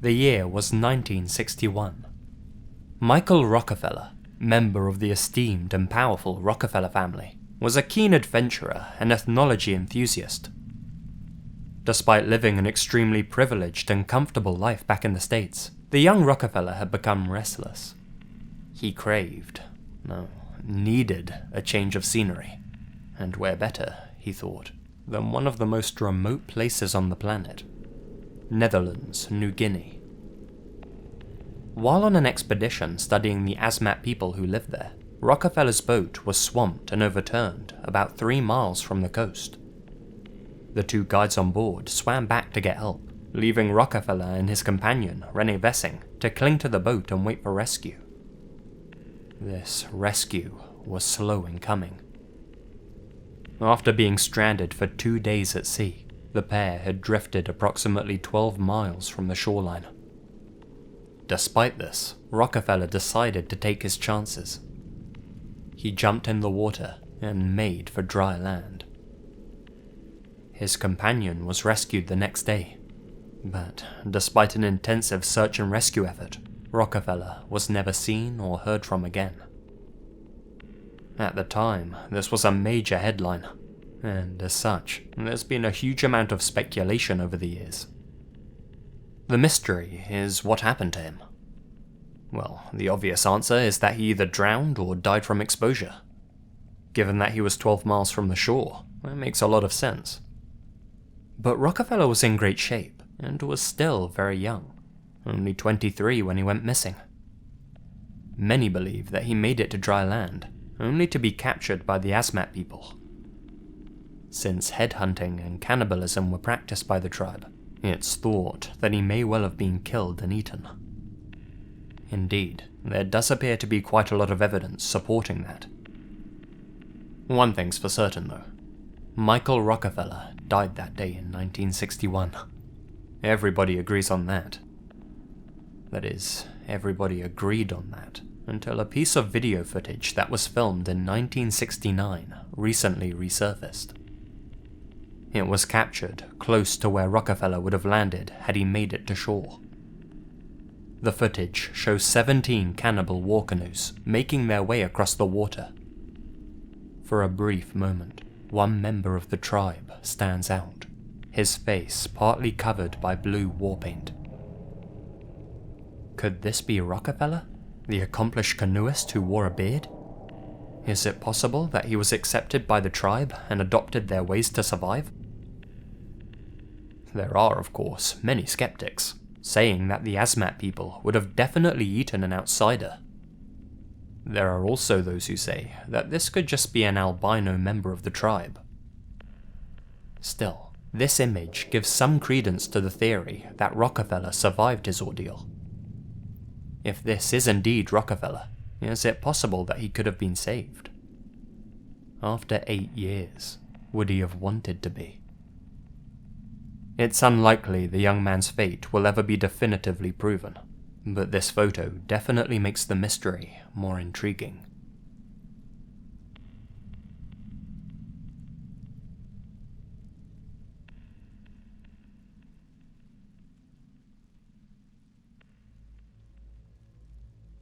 The year was 1961. Michael Rockefeller, member of the esteemed and powerful Rockefeller family, was a keen adventurer and ethnology enthusiast. Despite living an extremely privileged and comfortable life back in the States, the young Rockefeller had become restless. He needed a change of scenery, and where better, he thought, than one of the most remote places on the planet, Netherlands, New Guinea. While on an expedition studying the Asmat people who lived there, Rockefeller's boat was swamped and overturned about 3 miles from the coast. The 2 guides on board swam back to get help, leaving Rockefeller and his companion, Rene Vessing, to cling to the boat and wait for rescue. This rescue was slow in coming. After being stranded for 2 days at sea, the pair had drifted approximately 12 miles from the shoreline. Despite this, Rockefeller decided to take his chances. He jumped in the water and made for dry land. His companion was rescued the next day, but despite an intensive search and rescue effort, Rockefeller was never seen or heard from again. At the time, this was a major headline, and as such, there's been a huge amount of speculation over the years. The mystery is what happened to him. Well, the obvious answer is that he either drowned or died from exposure. Given that he was 12 miles from the shore, that makes a lot of sense. But Rockefeller was in great shape, and was still very young, only 23 when he went missing. Many believe that he made it to dry land, only to be captured by the Asmat people. Since headhunting and cannibalism were practiced by the tribe, it's thought that he may well have been killed and eaten. Indeed, there does appear to be quite a lot of evidence supporting that. One thing's for certain though, Michael Rockefeller died that day in 1961. Everybody agrees on that. That is, everybody agreed on that, until a piece of video footage that was filmed in 1969 recently resurfaced. It was captured close to where Rockefeller would have landed had he made it to shore. The footage shows 17 cannibal war canoes making their way across the water. For a brief moment, one member of the tribe stands out, his face partly covered by blue war paint. Could this be Rockefeller, the accomplished canoeist who wore a beard? Is it possible that he was accepted by the tribe and adopted their ways to survive? There are, of course, many skeptics, saying that the Asmat people would have definitely eaten an outsider. There are also those who say that this could just be an albino member of the tribe. Still, this image gives some credence to the theory that Rockefeller survived his ordeal. If this is indeed Rockefeller, is it possible that he could have been saved? After 8 years, would he have wanted to be? It's unlikely the young man's fate will ever be definitively proven, but this photo definitely makes the mystery more intriguing.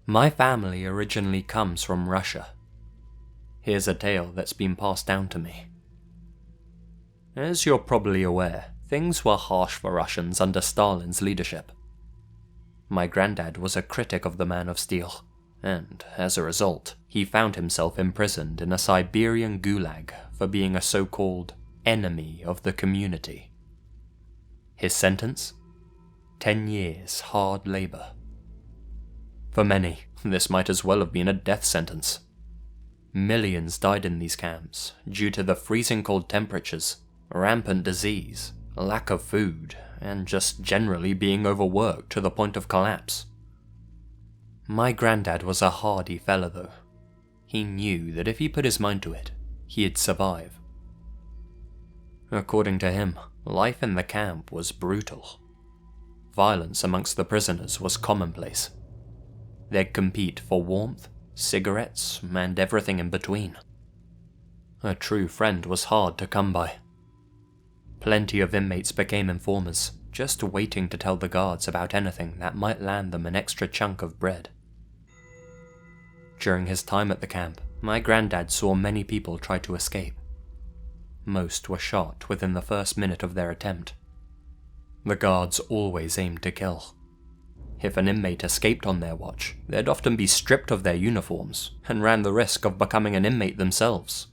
My family originally comes from Russia. Here's a tale that's been passed down to me. As you're probably aware, things were harsh for Russians under Stalin's leadership. My granddad was a critic of the Man of Steel, and as a result, he found himself imprisoned in a Siberian gulag for being a so-called enemy of the community. His sentence? 10 years hard labor. For many, this might as well have been a death sentence. Millions died in these camps due to the freezing cold temperatures, rampant disease, lack of food, and just generally being overworked to the point of collapse. My granddad was a hardy fella though. He knew that if he put his mind to it, he'd survive. According to him, life in the camp was brutal. Violence amongst the prisoners was commonplace. They'd compete for warmth, cigarettes, and everything in between. A true friend was hard to come by. Plenty of inmates became informers, just waiting to tell the guards about anything that might land them an extra chunk of bread. During his time at the camp, my granddad saw many people try to escape. Most were shot within the first minute of their attempt. The guards always aimed to kill. If an inmate escaped on their watch, they'd often be stripped of their uniforms and ran the risk of becoming an inmate themselves.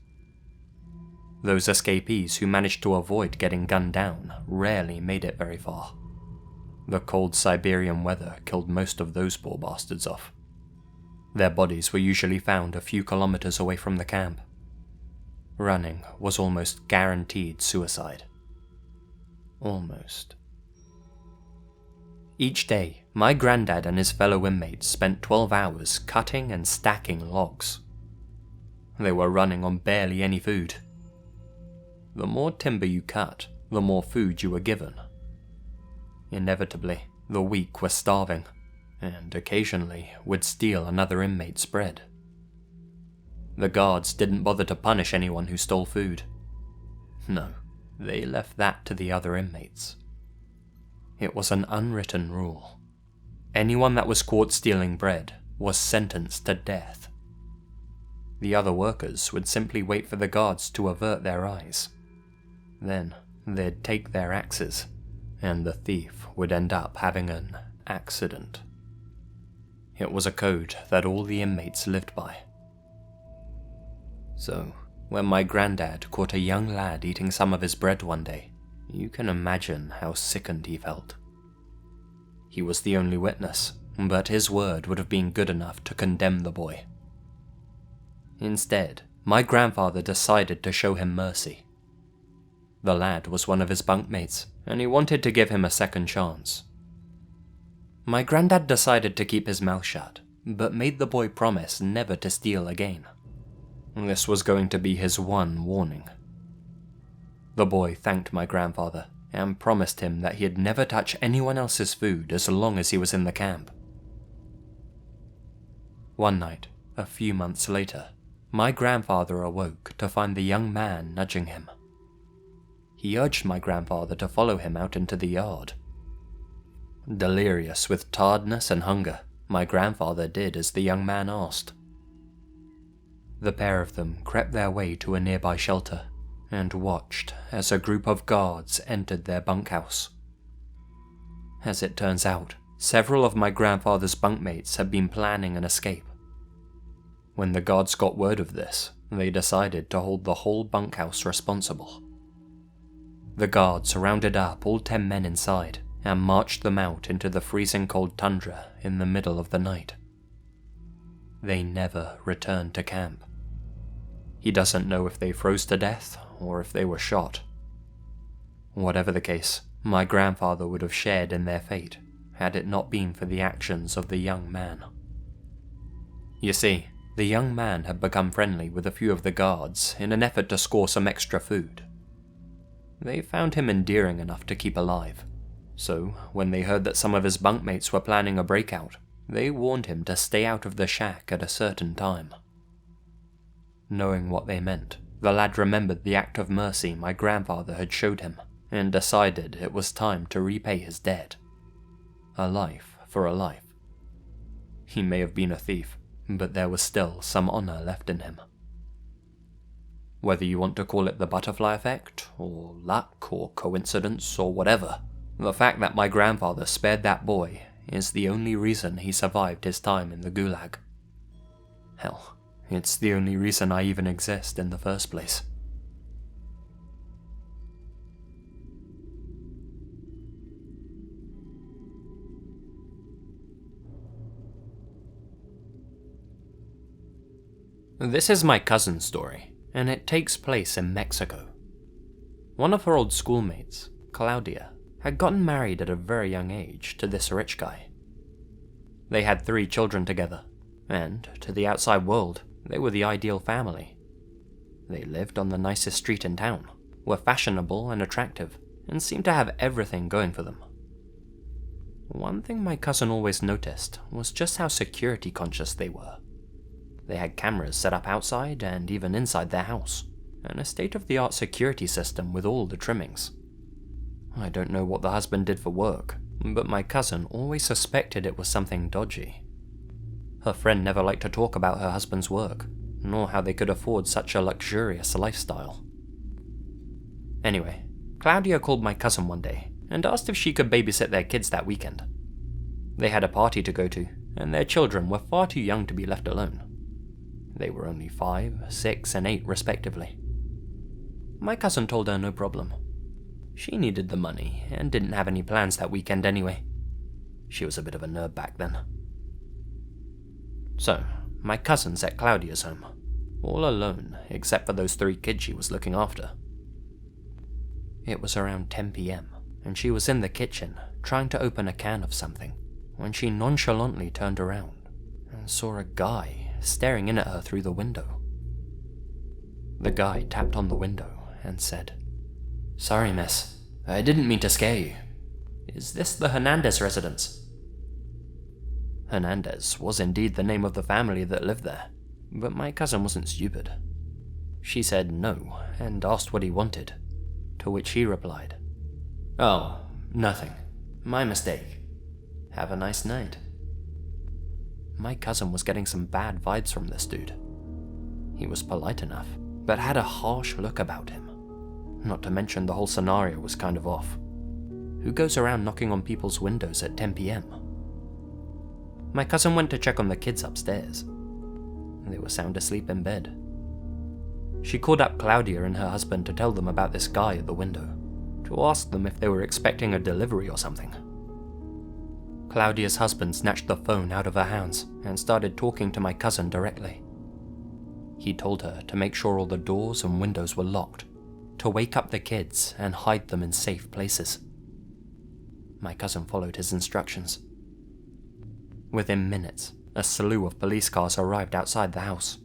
Those escapees who managed to avoid getting gunned down rarely made it very far. The cold Siberian weather killed most of those poor bastards off. Their bodies were usually found a few kilometers away from the camp. Running was almost guaranteed suicide. Almost. Each day, my granddad and his fellow inmates spent 12 hours cutting and stacking logs. They were running on barely any food. The more timber you cut, the more food you were given. Inevitably, the weak were starving, and occasionally would steal another inmate's bread. The guards didn't bother to punish anyone who stole food. No, they left that to the other inmates. It was an unwritten rule. Anyone that was caught stealing bread was sentenced to death. The other workers would simply wait for the guards to avert their eyes. Then they'd take their axes, and the thief would end up having an accident. It was a code that all the inmates lived by. So, when my granddad caught a young lad eating some of his bread one day, you can imagine how sickened he felt. He was the only witness, but his word would have been good enough to condemn the boy. Instead, my grandfather decided to show him mercy. The lad was one of his bunkmates, and he wanted to give him a second chance. My granddad decided to keep his mouth shut, but made the boy promise never to steal again. This was going to be his one warning. The boy thanked my grandfather and promised him that he'd never touch anyone else's food as long as he was in the camp. One night, a few months later, my grandfather awoke to find the young man nudging him. He urged my grandfather to follow him out into the yard. Delirious with tiredness and hunger, my grandfather did as the young man asked. The pair of them crept their way to a nearby shelter and watched as a group of guards entered their bunkhouse. As it turns out, several of my grandfather's bunkmates had been planning an escape. When the guards got word of this, they decided to hold the whole bunkhouse responsible. The guards rounded up all 10 men inside and marched them out into the freezing cold tundra in the middle of the night. They never returned to camp. He doesn't know if they froze to death or if they were shot. Whatever the case, my grandfather would have shared in their fate had it not been for the actions of the young man. You see, the young man had become friendly with a few of the guards in an effort to score some extra food. They found him endearing enough to keep alive, so when they heard that some of his bunkmates were planning a breakout, they warned him to stay out of the shack at a certain time. Knowing what they meant, the lad remembered the act of mercy my grandfather had showed him, and decided it was time to repay his debt. A life for a life. He may have been a thief, but there was still some honor left in him. Whether you want to call it the butterfly effect, or luck, or coincidence, or whatever, the fact that my grandfather spared that boy is the only reason he survived his time in the gulag. Hell, it's the only reason I even exist in the first place. This is my cousin's story, and it takes place in Mexico. One of her old schoolmates, Claudia, had gotten married at a very young age to this rich guy. They had 3 children together, and, to the outside world, they were the ideal family. They lived on the nicest street in town, were fashionable and attractive, and seemed to have everything going for them. One thing my cousin always noticed was just how security conscious they were. They had cameras set up outside and even inside their house, and a state-of-the-art security system with all the trimmings. I don't know what the husband did for work, but my cousin always suspected it was something dodgy. Her friend never liked to talk about her husband's work, nor how they could afford such a luxurious lifestyle. Anyway, Claudia called my cousin one day and asked if she could babysit their kids that weekend. They had a party to go to, and their children were far too young to be left alone. They were only 5, 6, and 8 respectively. My cousin told her no problem. She needed the money and didn't have any plans that weekend anyway. She was a bit of a nerd back then. So, my cousin's at Claudia's home, all alone except for those 3 kids she was looking after. It was around 10 PM, and she was in the kitchen trying to open a can of something when she nonchalantly turned around and saw a guy staring in at her through the window. The guy tapped on the window and said, "Sorry, miss, I didn't mean to scare you. Is this the Hernandez residence?" Hernandez was indeed the name of the family that lived there, but my cousin wasn't stupid. She said no and asked what he wanted, to which he replied, "Oh, nothing. My mistake. Have a nice night." My cousin was getting some bad vibes from this dude. He was polite enough, but had a harsh look about him. Not to mention the whole scenario was kind of off. Who goes around knocking on people's windows at 10 PM? My cousin went to check on the kids upstairs. They were sound asleep in bed. She called up Claudia and her husband to tell them about this guy at the window, to ask them if they were expecting a delivery or something. Claudia's husband snatched the phone out of her hands and started talking to my cousin directly. He told her to make sure all the doors and windows were locked, to wake up the kids and hide them in safe places. My cousin followed his instructions. Within minutes, a slew of police cars arrived outside the house.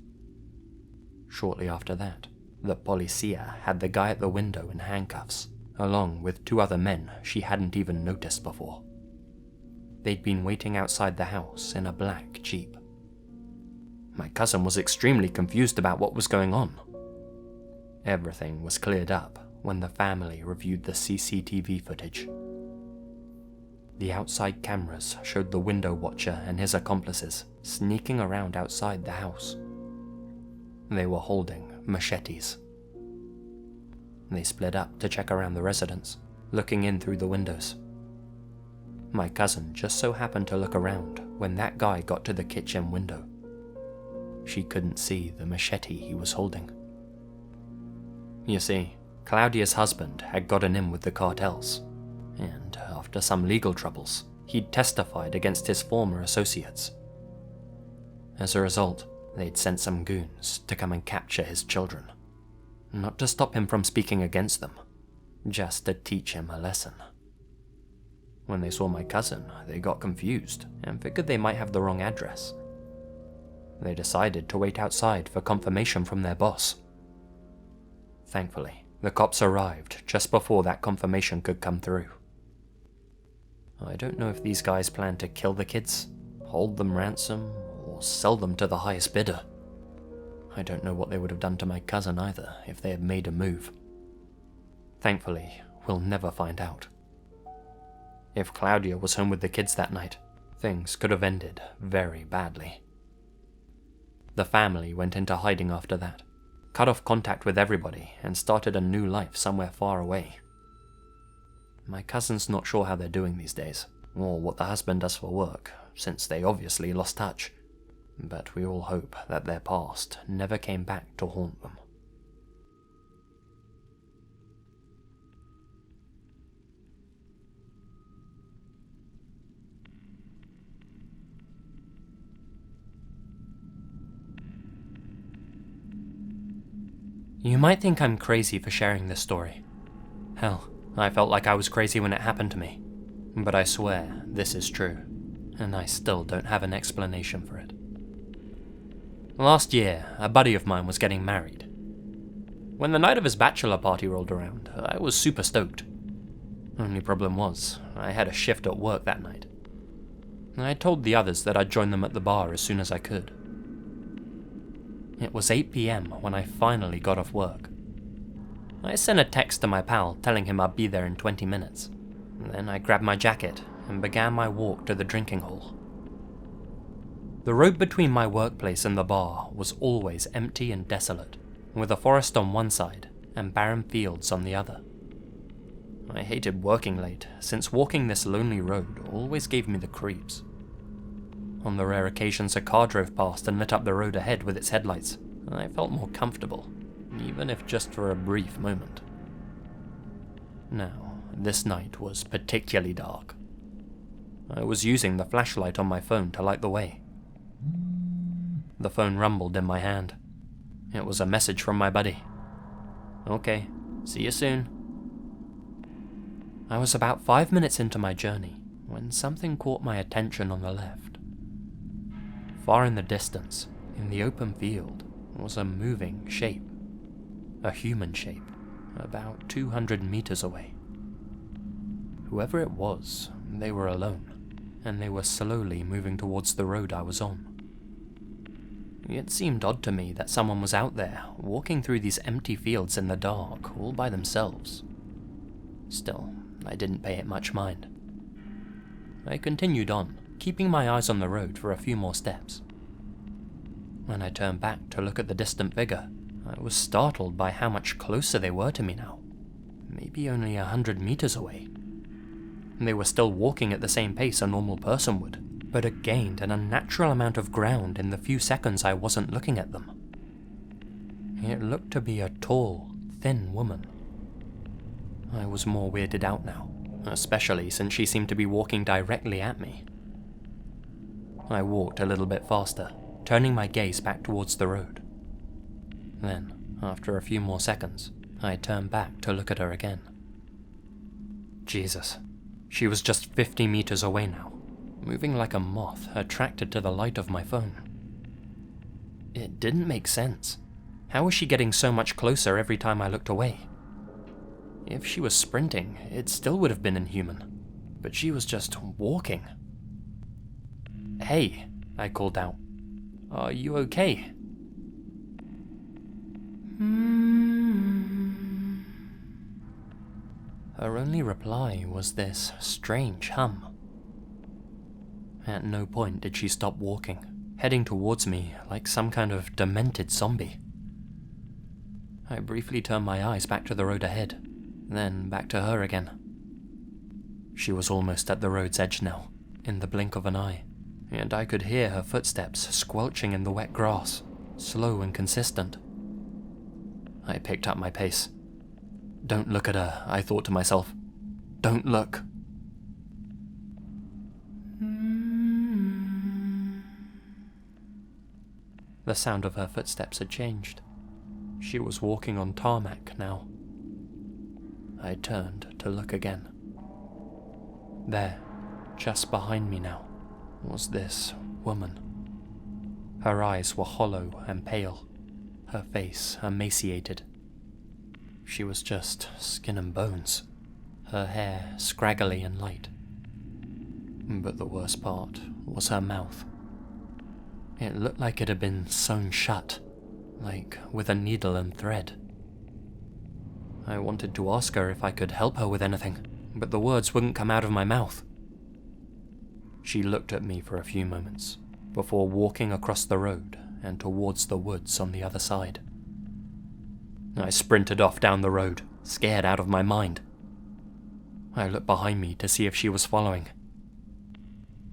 Shortly after that, the policia had the guy at the window in handcuffs, along with 2 other men she hadn't even noticed before. They'd been waiting outside the house in a black Jeep. My cousin was extremely confused about what was going on. Everything was cleared up when the family reviewed the CCTV footage. The outside cameras showed the window watcher and his accomplices sneaking around outside the house. They were holding machetes. They split up to check around the residence, looking in through the windows. My cousin just so happened to look around when that guy got to the kitchen window. She couldn't see the machete he was holding. You see, Claudia's husband had gotten in with the cartels, and after some legal troubles, he'd testified against his former associates. As a result, they'd sent some goons to come and capture his children. Not to stop him from speaking against them, just to teach him a lesson. When they saw my cousin, they got confused and figured they might have the wrong address. They decided to wait outside for confirmation from their boss. Thankfully, the cops arrived just before that confirmation could come through. I don't know if these guys planned to kill the kids, hold them ransom, or sell them to the highest bidder. I don't know what they would have done to my cousin either if they had made a move. Thankfully, we'll never find out. If Claudia was home with the kids that night, things could have ended very badly. The family went into hiding after that, cut off contact with everybody, and started a new life somewhere far away. My cousin's not sure how they're doing these days, or what the husband does for work, since they obviously lost touch, but we all hope that their past never came back to haunt them. You might think I'm crazy for sharing this story. Hell, I felt like I was crazy when it happened to me. But I swear this is true, and I still don't have an explanation for it. Last year, a buddy of mine was getting married. When the night of his bachelor party rolled around, I was super stoked. Only problem was, I had a shift at work that night. I told the others that I'd join them at the bar as soon as I could. It was 8 PM when I finally got off work. I sent a text to my pal telling him I'd be there in 20 minutes. Then I grabbed my jacket and began my walk to the drinking hall. The road between my workplace and the bar was always empty and desolate, with a forest on one side and barren fields on the other. I hated working late, since walking this lonely road always gave me the creeps. On the rare occasions a car drove past and lit up the road ahead with its headlights, I felt more comfortable, even if just for a brief moment. Now, this night was particularly dark. I was using the flashlight on my phone to light the way. The phone rumbled in my hand. It was a message from my buddy. "Okay, see you soon." I was about 5 minutes into my journey when something caught my attention on the left. Far in the distance, in the open field, was a moving shape. A human shape, about 200 meters away. Whoever it was, they were alone, and they were slowly moving towards the road I was on. It seemed odd to me that someone was out there, walking through these empty fields in the dark, all by themselves. Still, I didn't pay it much mind. I continued on, keeping my eyes on the road for a few more steps. When I turned back to look at the distant figure, I was startled by how much closer they were to me now. Maybe only 100 meters away. They were still walking at the same pace a normal person would, but had gained an unnatural amount of ground in the few seconds I wasn't looking at them. It looked to be a tall, thin woman. I was more weirded out now, especially since she seemed to be walking directly at me. I walked a little bit faster, turning my gaze back towards the road. Then, after a few more seconds, I turned back to look at her again. Jesus, she was just 50 meters away now, moving like a moth attracted to the light of my phone. It didn't make sense. How was she getting so much closer every time I looked away? If she was sprinting, it still would have been inhuman, but she was just walking. "Hey," I called out. "Are you okay?" Her only reply was this strange hum. At no point did she stop walking, heading towards me like some kind of demented zombie. I briefly turned my eyes back to the road ahead, then back to her again. She was almost at the road's edge now, in the blink of an eye, and I could hear her footsteps squelching in the wet grass, slow and consistent. I picked up my pace. Don't look at her, I thought to myself. Don't look. The sound of her footsteps had changed. She was walking on tarmac now. I turned to look again. There, just behind me now, was this woman. Her eyes were hollow and pale, her face emaciated. She was just skin and bones, her hair scraggly and light. But the worst part was her mouth. It looked like it had been sewn shut, like with a needle and thread. I wanted to ask her if I could help her with anything, but the words wouldn't come out of my mouth. She looked at me for a few moments, before walking across the road and towards the woods on the other side. I sprinted off down the road, scared out of my mind. I looked behind me to see if she was following.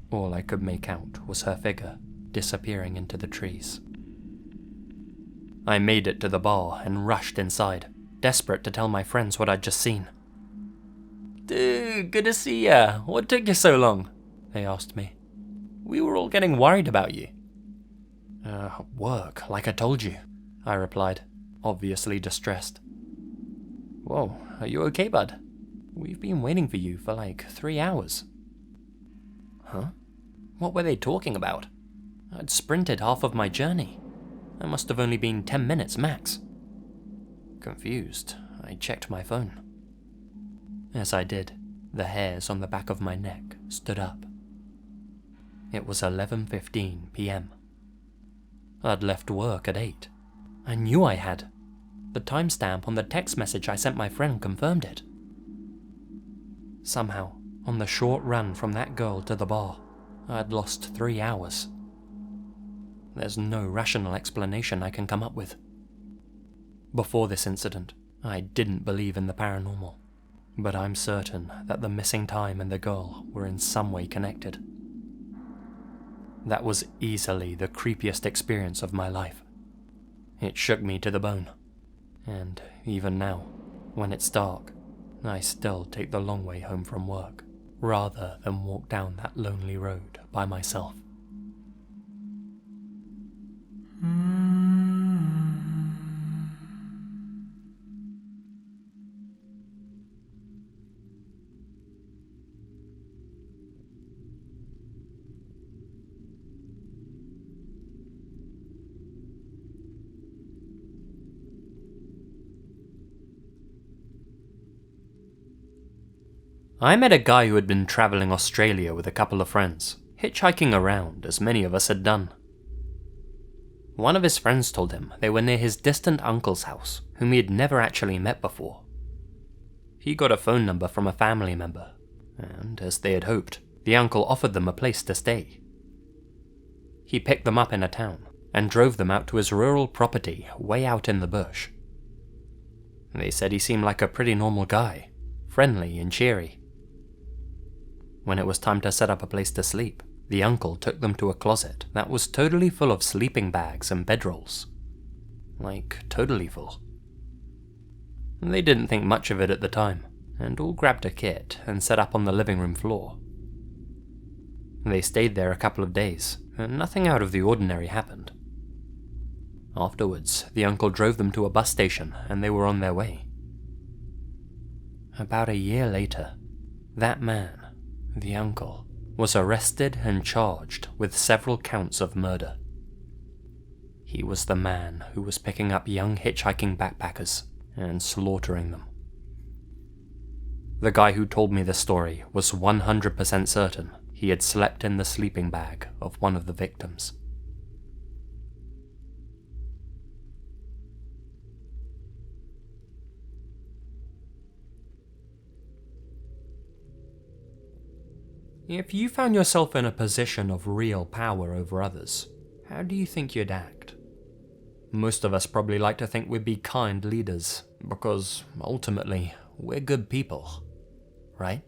All I could make out was her figure disappearing into the trees. I made it to the bar and rushed inside, desperate to tell my friends what I'd just seen. "Dude, good to see ya. What took you so long?" they asked me. "We were all getting worried about you." Work, like I told you," I replied, obviously distressed. "Whoa, are you okay, bud? We've been waiting for you for like 3 hours." Huh? What were they talking about? I'd sprinted half of my journey. I must have only been 10 minutes max. Confused, I checked my phone. As I did, the hairs on the back of my neck stood up. It was 11:15 p.m. I'd left work at 8. I knew I had. The timestamp on the text message I sent my friend confirmed it. Somehow, on the short run from that girl to the bar, I had lost 3 hours. There's no rational explanation I can come up with. Before this incident, I didn't believe in the paranormal, but I'm certain that the missing time and the girl were in some way connected. That was easily the creepiest experience of my life. It shook me to the bone, and even now, when it's dark, I still take the long way home from work, rather than walk down that lonely road by myself. I met a guy who had been travelling Australia with a couple of friends, hitchhiking around as many of us had done. One of his friends told him they were near his distant uncle's house, whom he had never actually met before. He got a phone number from a family member, and as they had hoped, the uncle offered them a place to stay. He picked them up in a town and drove them out to his rural property way out in the bush. They said he seemed like a pretty normal guy, friendly and cheery. When it was time to set up a place to sleep, the uncle took them to a closet that was totally full of sleeping bags and bedrolls. Like, totally full. They didn't think much of it at the time, and all grabbed a kit and set up on the living room floor. They stayed there a couple of days, and nothing out of the ordinary happened. Afterwards, the uncle drove them to a bus station, and they were on their way. About a year later, that man, the uncle, was arrested and charged with several counts of murder. He was the man who was picking up young hitchhiking backpackers and slaughtering them. The guy who told me the story was 100% certain he had slept in the sleeping bag of one of the victims. If you found yourself in a position of real power over others, how do you think you'd act? Most of us probably like to think we'd be kind leaders, because ultimately, we're good people, right?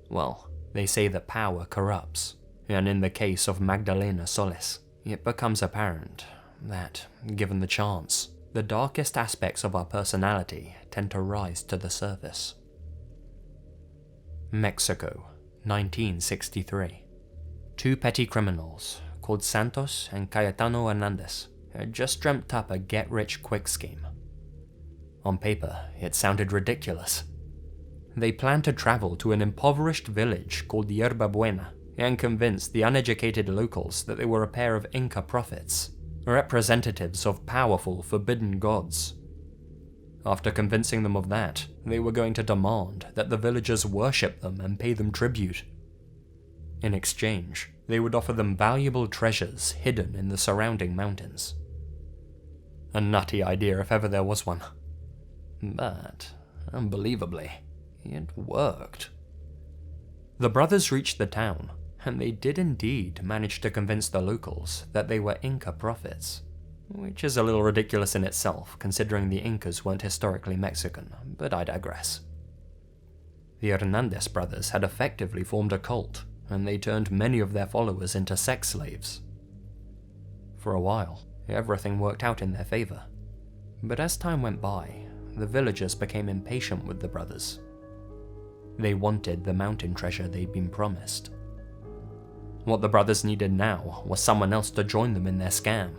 Well, they say that power corrupts, and in the case of Magdalena Solis, it becomes apparent that, given the chance, the darkest aspects of our personality tend to rise to the surface. Mexico, 1963. 2 petty criminals, called Santos and Cayetano Hernandez, had just dreamt up a get-rich-quick scheme. On paper, it sounded ridiculous. They planned to travel to an impoverished village called Yerba Buena and convince the uneducated locals that they were a pair of Inca prophets, representatives of powerful, forbidden gods. After convincing them of that, they were going to demand that the villagers worship them and pay them tribute. In exchange, they would offer them valuable treasures hidden in the surrounding mountains. A nutty idea if ever there was one. But, unbelievably, it worked. The brothers reached the town, and they did indeed manage to convince the locals that they were Inca prophets. Which is a little ridiculous in itself, considering the Incas weren't historically Mexican, but I digress. The Hernandez brothers had effectively formed a cult, and they turned many of their followers into sex slaves. For a while, everything worked out in their favor, but as time went by, the villagers became impatient with the brothers. They wanted the mountain treasure they'd been promised. What the brothers needed now was someone else to join them in their scam.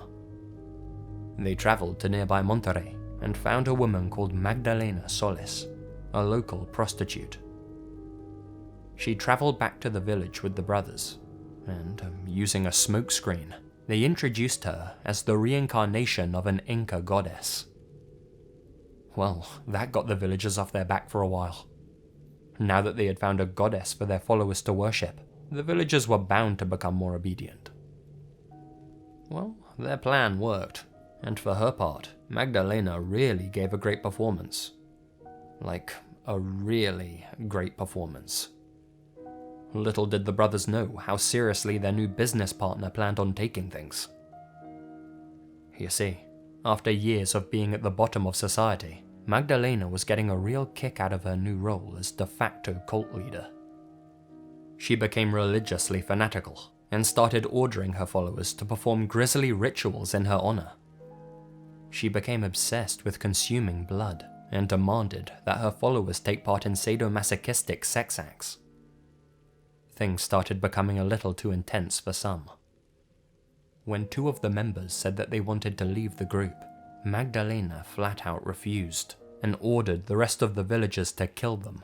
They traveled to nearby Monterrey and found a woman called Magdalena Solis, a local prostitute. She traveled back to the village with the brothers, and, using a smokescreen, they introduced her as the reincarnation of an Inca goddess. Well, that got the villagers off their back for a while. Now that they had found a goddess for their followers to worship, the villagers were bound to become more obedient. Well, their plan worked, And for her part, Magdalena really gave a great performance. Like, a really great performance. Little did the brothers know how seriously their new business partner planned on taking things. You see, after years of being at the bottom of society, Magdalena was getting a real kick out of her new role as de facto cult leader. She became religiously fanatical and started ordering her followers to perform grisly rituals in her honor. She became obsessed with consuming blood and demanded that her followers take part in sadomasochistic sex acts. Things started becoming a little too intense for some. When 2 of the members said that they wanted to leave the group, Magdalena flat out refused and ordered the rest of the villagers to kill them.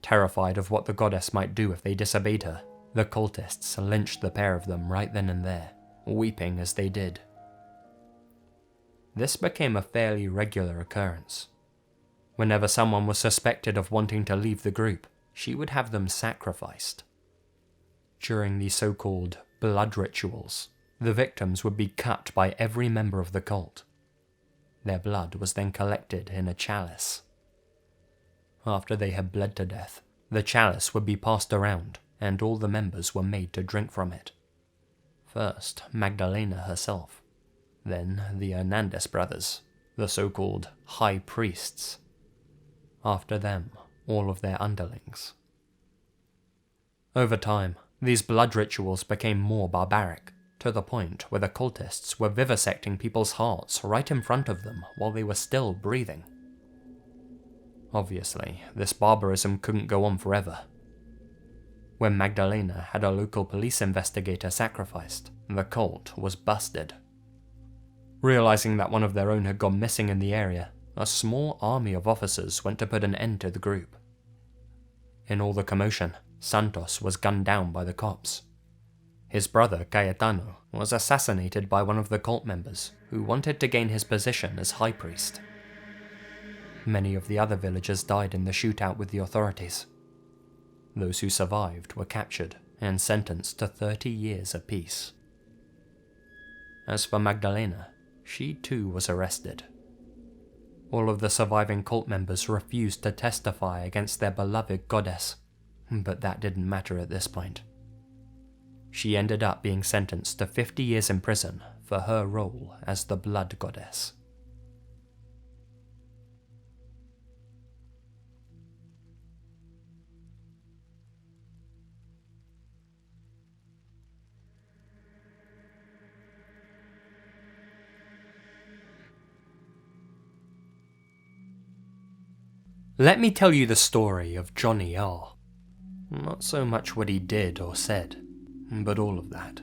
Terrified of what the goddess might do if they disobeyed her, the cultists lynched the pair of them right then and there, weeping as they did. This became a fairly regular occurrence. Whenever someone was suspected of wanting to leave the group, she would have them sacrificed. During these so-called blood rituals, the victims would be cut by every member of the cult. Their blood was then collected in a chalice. After they had bled to death, the chalice would be passed around, and all the members were made to drink from it. First, Magdalena herself, then the Hernandez brothers, the so-called high priests. After them, all of their underlings. Over time, these blood rituals became more barbaric, to the point where the cultists were vivisecting people's hearts right in front of them while they were still breathing. Obviously, this barbarism couldn't go on forever. When Magdalena had a local police investigator sacrificed, the cult was busted. Realizing that one of their own had gone missing in the area, a small army of officers went to put an end to the group. In all the commotion, Santos was gunned down by the cops. His brother, Cayetano, was assassinated by one of the cult members who wanted to gain his position as high priest. Many of the other villagers died in the shootout with the authorities. Those who survived were captured and sentenced to 30 years apiece. As for Magdalena, she too was arrested. All of the surviving cult members refused to testify against their beloved goddess, but that didn't matter at this point. She ended up being sentenced to 50 years in prison for her role as the blood goddess. Let me tell you the story of Johnny R. Not so much what he did or said, but all of that.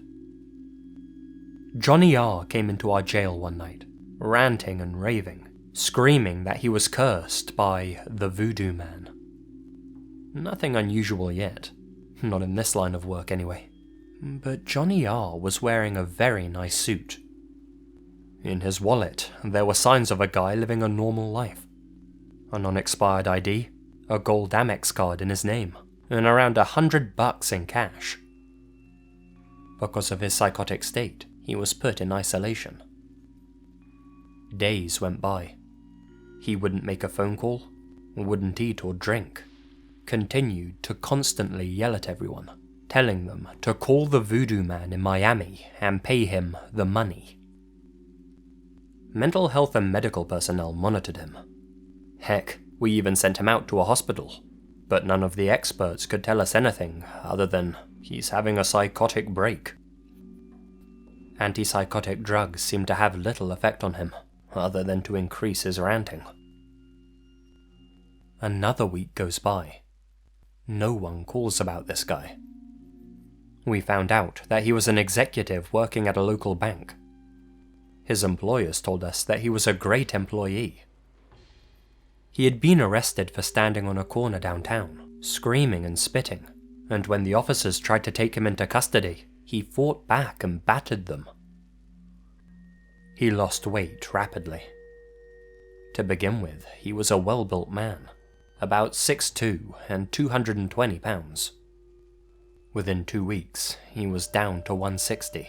Johnny R came into our jail one night, ranting and raving, screaming that he was cursed by the voodoo man. Nothing unusual yet, not in this line of work anyway, but Johnny R was wearing a very nice suit. In his wallet, there were signs of a guy living a normal life. A non-expired ID, a gold Amex card in his name, and around $100 in cash. Because of his psychotic state, he was put in isolation. Days went by. He wouldn't make a phone call, wouldn't eat or drink, continued to constantly yell at everyone, telling them to call the voodoo man in Miami and pay him the money. Mental health and medical personnel monitored him. Heck, we even sent him out to a hospital, but none of the experts could tell us anything other than he's having a psychotic break. Antipsychotic drugs seemed to have little effect on him, other than to increase his ranting. Another week goes by. No one calls about this guy. We found out that he was an executive working at a local bank. His employers told us that he was a great employee. He had been arrested for standing on a corner downtown, screaming and spitting, and when the officers tried to take him into custody, he fought back and battered them. He lost weight rapidly. To begin with, he was a well-built man, about 6'2" and 220 pounds. Within 2 weeks, he was down to 160.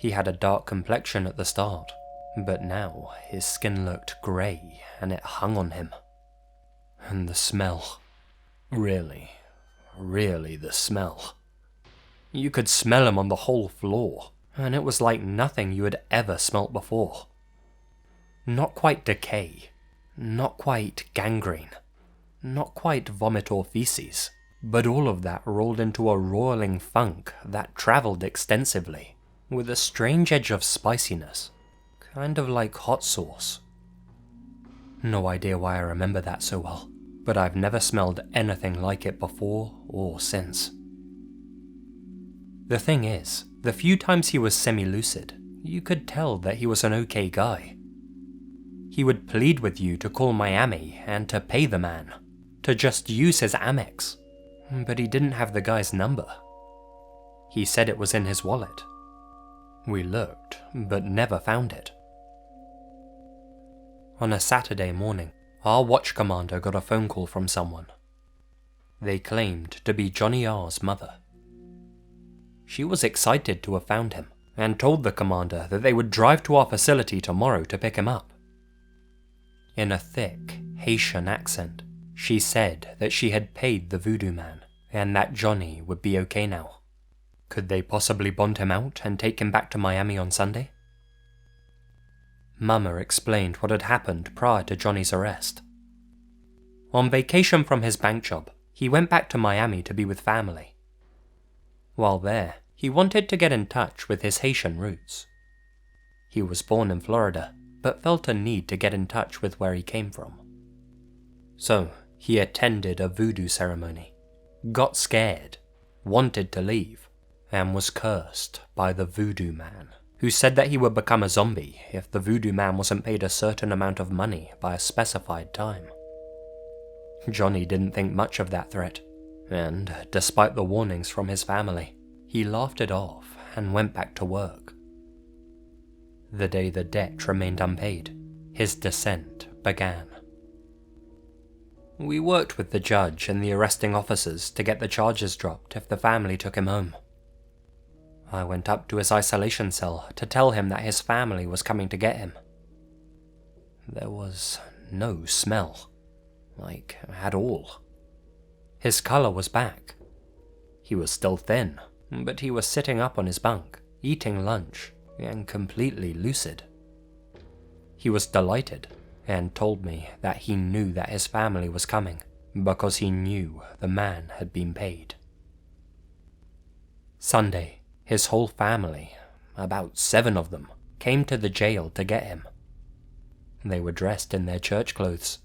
He had a dark complexion at the start, but now his skin looked grey and it hung on him. And the smell. Really the smell. You could smell him on the whole floor, and it was like nothing you had ever smelt before. Not quite decay, not quite gangrene, not quite vomit or feces, but all of that rolled into a roiling funk that travelled extensively, with a strange edge of spiciness, kind of like hot sauce. No idea why I remember that so well, but I've never smelled anything like it before or since. The thing is, the few times he was semi-lucid, you could tell that he was an okay guy. He would plead with you to call Miami and to pay the man, to just use his Amex, but he didn't have the guy's number. He said it was in his wallet. We looked, but never found it. On a Saturday morning, our watch commander got a phone call from someone. They claimed to be Johnny R's mother. She was excited to have found him, and told the commander that they would drive to our facility tomorrow to pick him up. In a thick Haitian accent, she said that she had paid the voodoo man, and that Johnny would be okay now. Could they possibly bond him out and take him back to Miami on Sunday? Mama explained what had happened prior to Johnny's arrest. On vacation from his bank job, he went back to Miami to be with family. While there, he wanted to get in touch with his Haitian roots. He was born in Florida, but felt a need to get in touch with where he came from. So, he attended a voodoo ceremony, got scared, wanted to leave, and was cursed by the voodoo man, who said that he would become a zombie if the voodoo man wasn't paid a certain amount of money by a specified time. Johnny didn't think much of that threat, and, despite the warnings from his family, he laughed it off and went back to work. The day the debt remained unpaid, his descent began. We worked with the judge and the arresting officers to get the charges dropped if the family took him home. I went up to his isolation cell to tell him that his family was coming to get him. There was no smell, like at all. His colour was back. He was still thin, but he was sitting up on his bunk, eating lunch, and completely lucid. He was delighted, and told me that he knew that his family was coming, because he knew the man had been paid. Sunday, his whole family, about 7 of them, came to the jail to get him. They were dressed in their church clothes.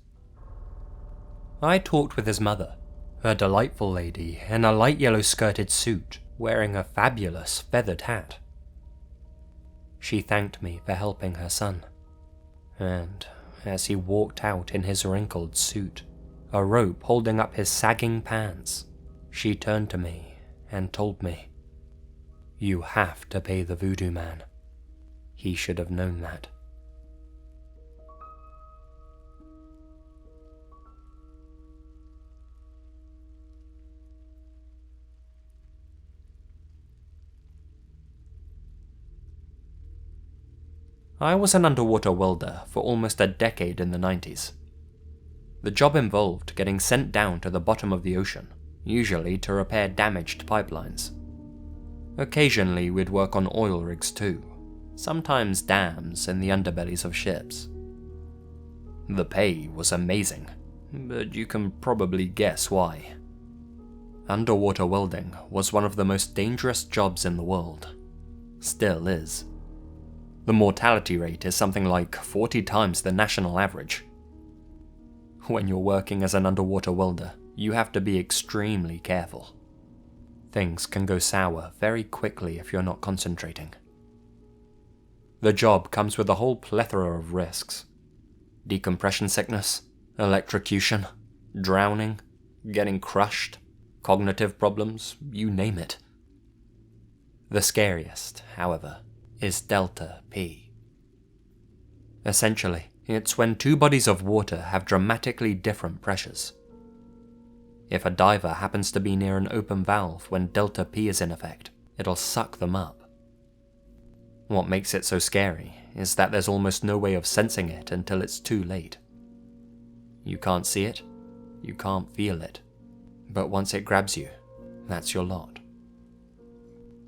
I talked with his mother, a delightful lady in a light yellow skirted suit, wearing a fabulous feathered hat. She thanked me for helping her son, and as he walked out in his wrinkled suit, a rope holding up his sagging pants, she turned to me and told me, "You have to pay the voodoo man. He should have known that." I was an underwater welder for almost a decade in the 90s. The job involved getting sent down to the bottom of the ocean, usually to repair damaged pipelines. Occasionally we'd work on oil rigs too, sometimes dams in the underbellies of ships. The pay was amazing, but you can probably guess why. Underwater welding was one of the most dangerous jobs in the world. Still is. The mortality rate is something like 40 times the national average. When you're working as an underwater welder, you have to be extremely careful. Things can go sour very quickly if you're not concentrating. The job comes with a whole plethora of risks. Decompression sickness, electrocution, drowning, getting crushed, cognitive problems, you name it. The scariest, however, is delta P. Essentially, it's when 2 bodies of water have dramatically different pressures. If a diver happens to be near an open valve when delta P is in effect, it'll suck them up. What makes it so scary is that there's almost no way of sensing it until it's too late. You can't see it, you can't feel it, but once it grabs you, that's your lot.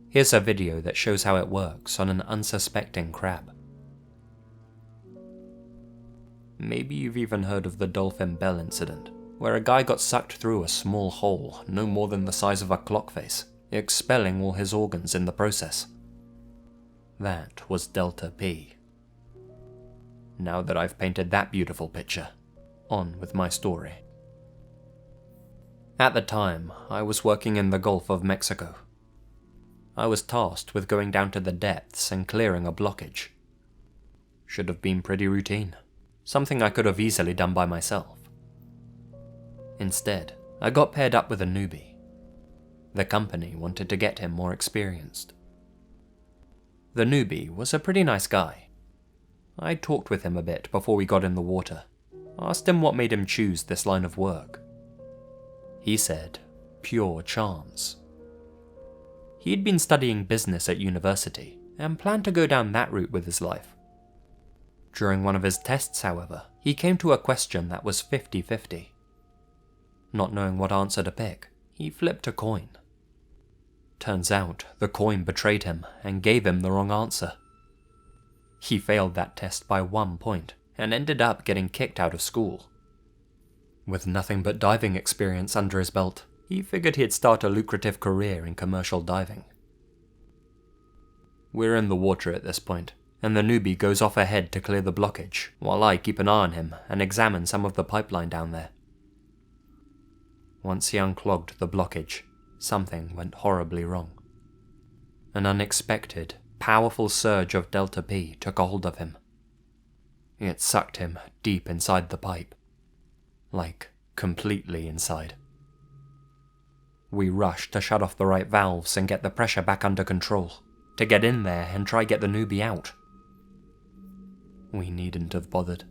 Here's a video that shows how it works on an unsuspecting crab. Maybe you've even heard of the Dolphin Bell incident, where a guy got sucked through a small hole no more than the size of a clock face, expelling all his organs in the process. That was Delta P. Now that I've painted that beautiful picture, on with my story. At the time, I was working in the Gulf of Mexico. I was tasked with going down to the depths and clearing a blockage. Should have been pretty routine, something I could have easily done by myself. Instead, I got paired up with a newbie. The company wanted to get him more experienced. The newbie was a pretty nice guy. I talked with him a bit before we got in the water, asked him what made him choose this line of work. He said, pure chance. He'd been studying business at university and planned to go down that route with his life. During one of his tests, however, he came to a question that was 50-50. Not knowing what answer to pick, he flipped a coin. Turns out, the coin betrayed him and gave him the wrong answer. He failed that test by 1 point and ended up getting kicked out of school. With nothing but diving experience under his belt, he figured he'd start a lucrative career in commercial diving. We're in the water at this point, and the newbie goes off ahead to clear the blockage, while I keep an eye on him and examine some of the pipeline down there. Once he unclogged the blockage, something went horribly wrong. An unexpected, powerful surge of Delta P took a hold of him. It sucked him deep inside the pipe. Like, completely inside. We rushed to shut off the right valves and get the pressure back under control, to get in there and try get the newbie out. We needn't have bothered.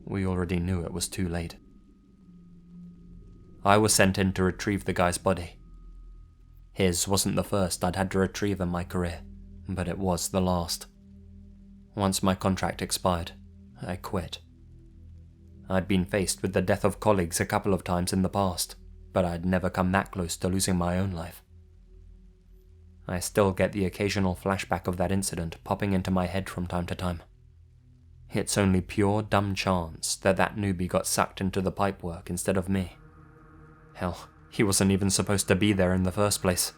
We already knew it was too late. I was sent in to retrieve the guy's body. His wasn't the first I'd had to retrieve in my career, but it was the last. Once my contract expired, I quit. I'd been faced with the death of colleagues a couple of times in the past, but I'd never come that close to losing my own life. I still get the occasional flashback of that incident popping into my head from time to time. It's only pure dumb chance that newbie got sucked into the pipework instead of me. Hell, he wasn't even supposed to be there in the first place.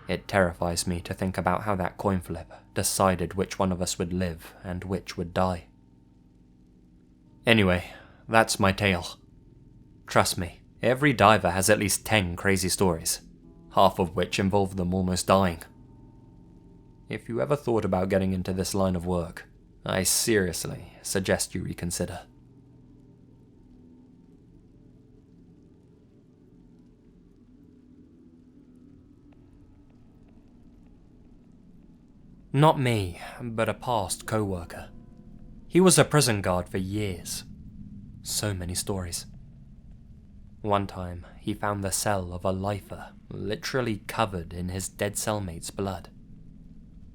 It terrifies me to think about how that coin flip decided which one of us would live and which would die. Anyway, that's my tale. Trust me, every diver has at least 10 crazy stories, half of which involve them almost dying. If you ever thought about getting into this line of work, I seriously suggest you reconsider. Not me, but a past co-worker. He was a prison guard for years. So many stories. One time, he found the cell of a lifer literally covered in his dead cellmate's blood.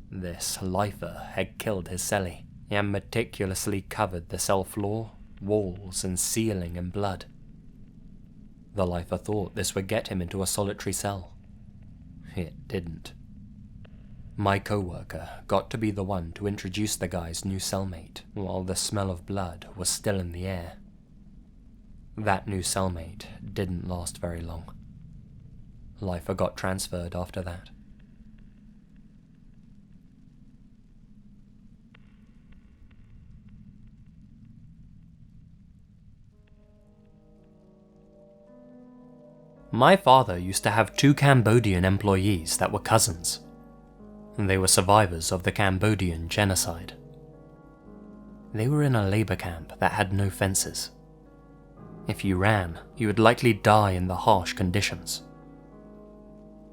This lifer had killed his cellie and meticulously covered the cell floor, walls, and ceiling in blood. The lifer thought this would get him into a solitary cell. It didn't. My co-worker got to be the one to introduce the guy's new cellmate while the smell of blood was still in the air. That new cellmate didn't last very long. Lifer got transferred after that. My father used to have 2 Cambodian employees that were cousins. They were survivors of the Cambodian Genocide. They were in a labor camp that had no fences. If you ran, you would likely die in the harsh conditions.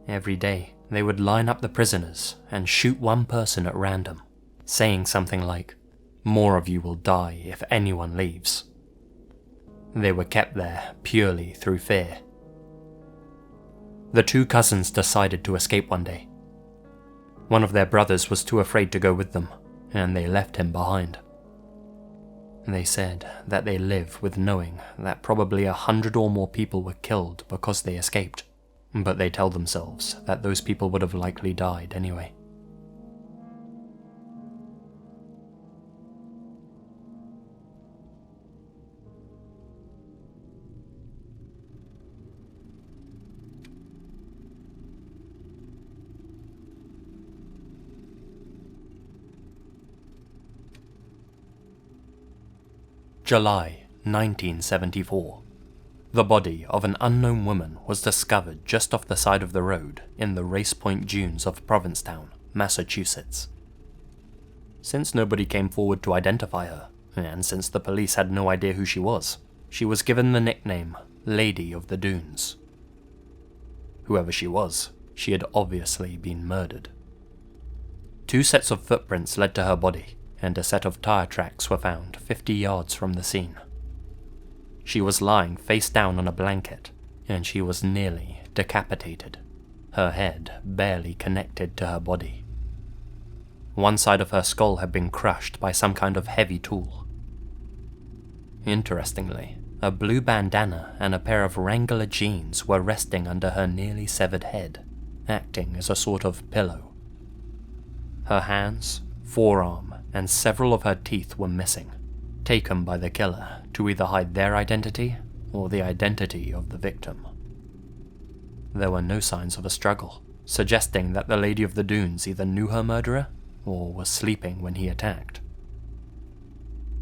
Every day, they would line up the prisoners and shoot one person at random, saying something like, "More of you will die if anyone leaves." They were kept there purely through fear. The 2 cousins decided to escape one day. One of their brothers was too afraid to go with them, and they left him behind. They said that they live with knowing that probably 100 or more people were killed because they escaped, but they tell themselves that those people would have likely died anyway. July 1974. The body of an unknown woman was discovered just off the side of the road in the Race Point dunes of Provincetown, Massachusetts. Since nobody came forward to identify her, and since the police had no idea who she was given the nickname Lady of the Dunes. Whoever she was, she had obviously been murdered. 2 sets of footprints led to her body, and a set of tire tracks were found 50 yards from the scene. She was lying face down on a blanket, and she was nearly decapitated, her head barely connected to her body. One side of her skull had been crushed by some kind of heavy tool. Interestingly, a blue bandana and a pair of Wrangler jeans were resting under her nearly severed head, acting as a sort of pillow. Her hands, forearm, and several of her teeth were missing, taken by the killer to either hide their identity or the identity of the victim. There were no signs of a struggle, suggesting that the Lady of the Dunes either knew her murderer or was sleeping when he attacked.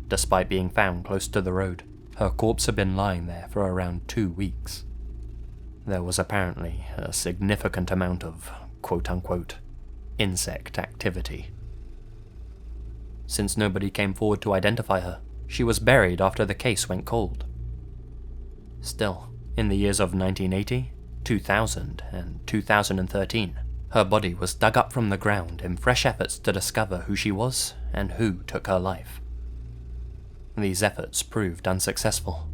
Despite being found close to the road, her corpse had been lying there for around 2 weeks. There was apparently a significant amount of quote-unquote insect activity. Since nobody came forward to identify her, she was buried after the case went cold. Still, in the years of 1980, 2000, and 2013, her body was dug up from the ground in fresh efforts to discover who she was and who took her life. These efforts proved unsuccessful.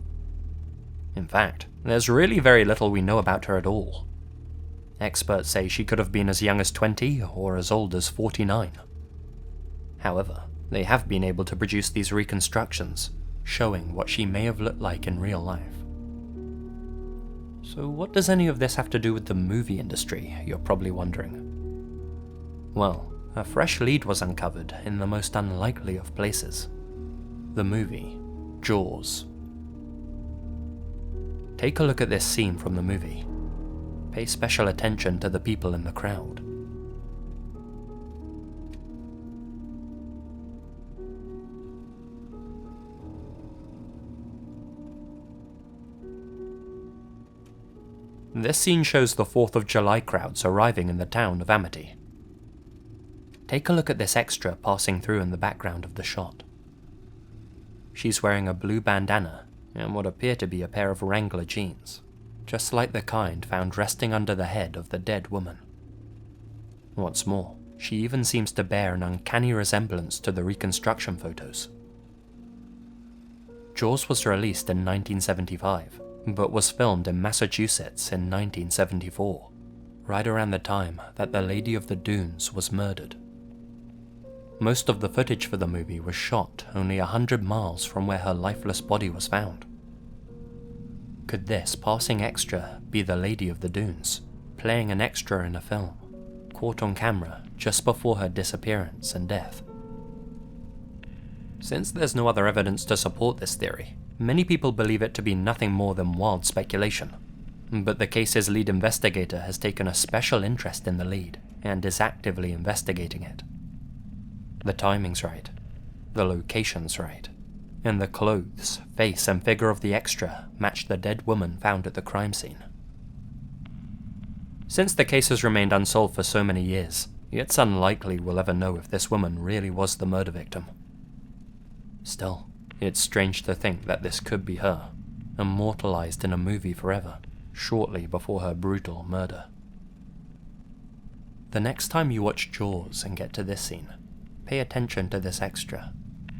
In fact, there's really very little we know about her at all. Experts say she could have been as young as 20 or as old as 49. However, they have been able to produce these reconstructions, showing what she may have looked like in real life. So what does any of this have to do with the movie industry, you're probably wondering? Well, a fresh lead was uncovered in the most unlikely of places. The movie, Jaws. Take a look at this scene from the movie. Pay special attention to the people in the crowd. This scene shows the 4th of July crowds arriving in the town of Amity. Take a look at this extra passing through in the background of the shot. She's wearing a blue bandana and what appear to be a pair of Wrangler jeans, just like the kind found resting under the head of the dead woman. What's more, she even seems to bear an uncanny resemblance to the reconstruction photos. Jaws was released in 1975, but was filmed in Massachusetts in 1974, right around the time that the Lady of the Dunes was murdered. Most of the footage for the movie was shot only 100 miles from where her lifeless body was found. Could this passing extra be the Lady of the Dunes, playing an extra in a film, caught on camera just before her disappearance and death? Since there's no other evidence to support this theory, many people believe it to be nothing more than wild speculation. But the case's lead investigator has taken a special interest in the lead and is actively investigating it. The timing's right, the location's right, and the clothes, face, and figure of the extra match the dead woman found at the crime scene. Since the case has remained unsolved for so many years, it's unlikely we'll ever know if this woman really was the murder victim. Still, it's strange to think that this could be her, immortalized in a movie forever, shortly before her brutal murder. The next time you watch Jaws and get to this scene, pay attention to this extra,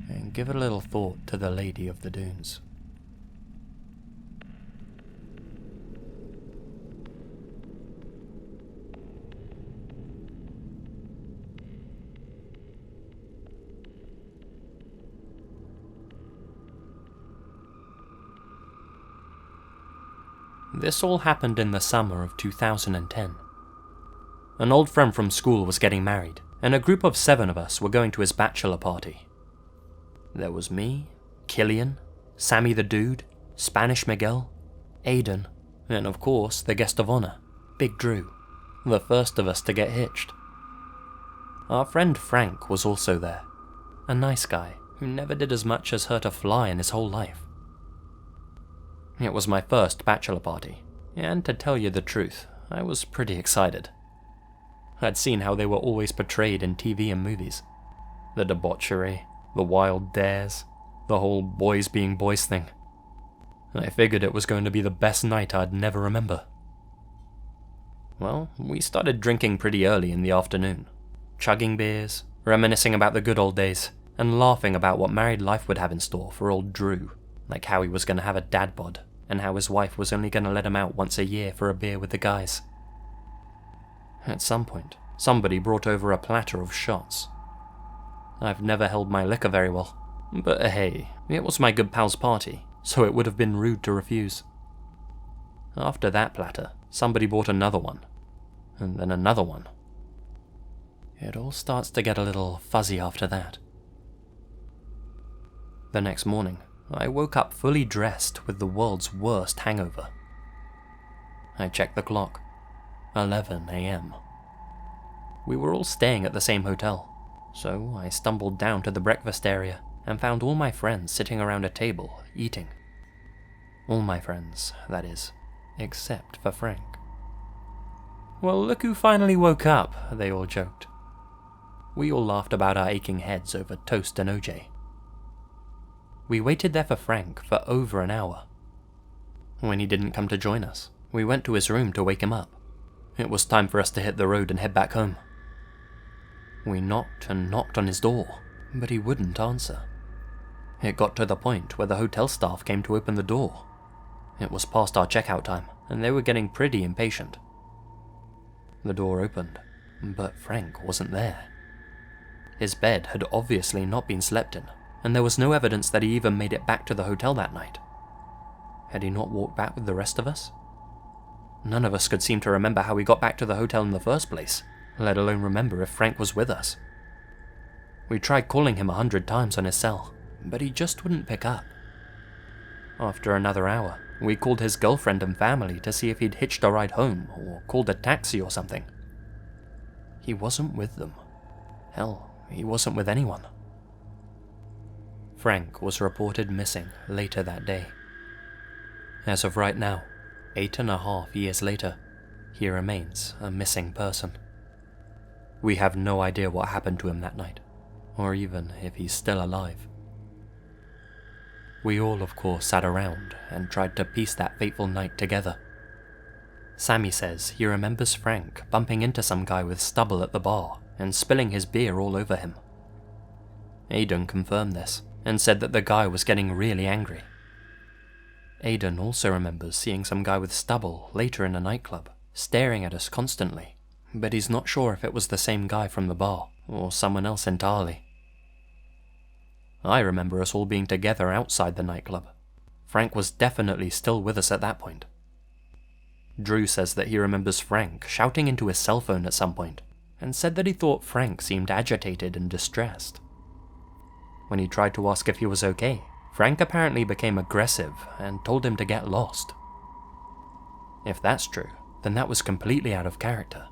and give a little thought to the Lady of the Dunes. This all happened in the summer of 2010. An old friend from school was getting married, and a group of 7 of us were going to his bachelor party. There was me, Gillian, Sammy the Dude, Spanish Miguel, Aiden, and of course the guest of honor, Big Drew, the first of us to get hitched. Our friend Frank was also there, a nice guy who never did as much as hurt a fly in his whole life. It was my first bachelor party, and to tell you the truth, I was pretty excited. I'd seen how they were always portrayed in TV and movies. The debauchery, the wild dares, the whole boys being boys thing. I figured it was going to be the best night I'd never remember. Well, we started drinking pretty early in the afternoon, chugging beers, reminiscing about the good old days, and laughing about what married life would have in store for old Drew, like how he was going to have a dad bod, and how his wife was only going to let him out once a year for a beer with the guys. At some point, somebody brought over a platter of shots. I've never held my liquor very well, but hey, it was my good pal's party, so it would have been rude to refuse. After that platter, somebody bought another one, and then another one. It all starts to get a little fuzzy after that. The next morning, I woke up fully dressed with the world's worst hangover. I checked the clock. 11 a.m. We were all staying at the same hotel, so I stumbled down to the breakfast area and found all my friends sitting around a table, eating. All my friends, that is, except for Frank. "Well, look who finally woke up," they all joked. We all laughed about our aching heads over toast and OJ. We waited there for Frank for over an hour. When he didn't come to join us, we went to his room to wake him up. It was time for us to hit the road and head back home. We knocked and knocked on his door, but he wouldn't answer. It got to the point where the hotel staff came to open the door. It was past our checkout time, and they were getting pretty impatient. The door opened, but Frank wasn't there. His bed had obviously not been slept in, and there was no evidence that he even made it back to the hotel that night. Had he not walked back with the rest of us? None of us could seem to remember how we got back to the hotel in the first place, let alone remember if Frank was with us. We tried calling him 100 times on his cell, but he just wouldn't pick up. After another hour, we called his girlfriend and family to see if he'd hitched a ride home or called a taxi or something. He wasn't with them. Hell, he wasn't with anyone. Frank was reported missing later that day. As of right now, 8.5 years later, he remains a missing person. We have no idea what happened to him that night, or even if he's still alive. We all, of course, sat around and tried to piece that fateful night together. Sammy says he remembers Frank bumping into some guy with stubble at the bar and spilling his beer all over him. Aiden confirmed this and said that the guy was getting really angry. Aiden also remembers seeing some guy with stubble later in a nightclub, staring at us constantly, but he's not sure if it was the same guy from the bar or someone else entirely. I remember us all being together outside the nightclub. Frank was definitely still with us at that point. Drew says that he remembers Frank shouting into his cell phone at some point, and said that he thought Frank seemed agitated and distressed. When he tried to ask if he was okay, Frank apparently became aggressive and told him to get lost. If that's true, then that was completely out of character.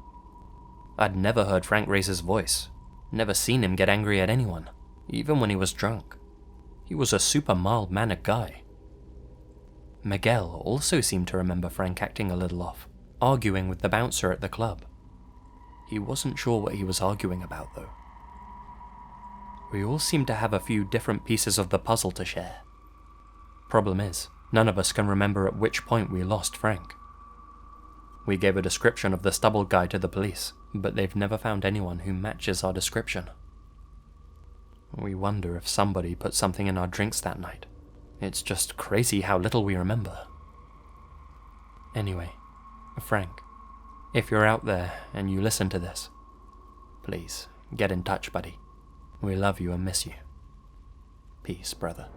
I'd never heard Frank raise his voice, never seen him get angry at anyone, even when he was drunk. He was a super mild-mannered guy. Miguel also seemed to remember Frank acting a little off, arguing with the bouncer at the club. He wasn't sure what he was arguing about, though. We all seemed to have a few different pieces of the puzzle to share. Problem is, none of us can remember at which point we lost Frank. We gave a description of the stubble guy to the police, but they've never found anyone who matches our description. We wonder if somebody put something in our drinks that night. It's just crazy how little we remember. Anyway, Frank, if you're out there and you listen to this, please get in touch, buddy. We love you and miss you. Peace, brother.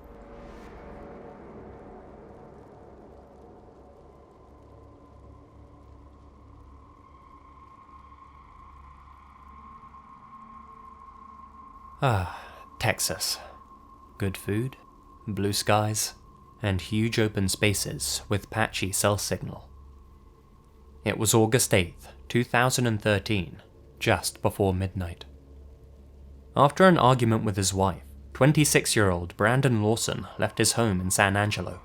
Texas. Good food, blue skies, and huge open spaces with patchy cell signal. It was August 8th, 2013, just before midnight. After an argument with his wife, 26-year-old Brandon Lawson left his home in San Angelo.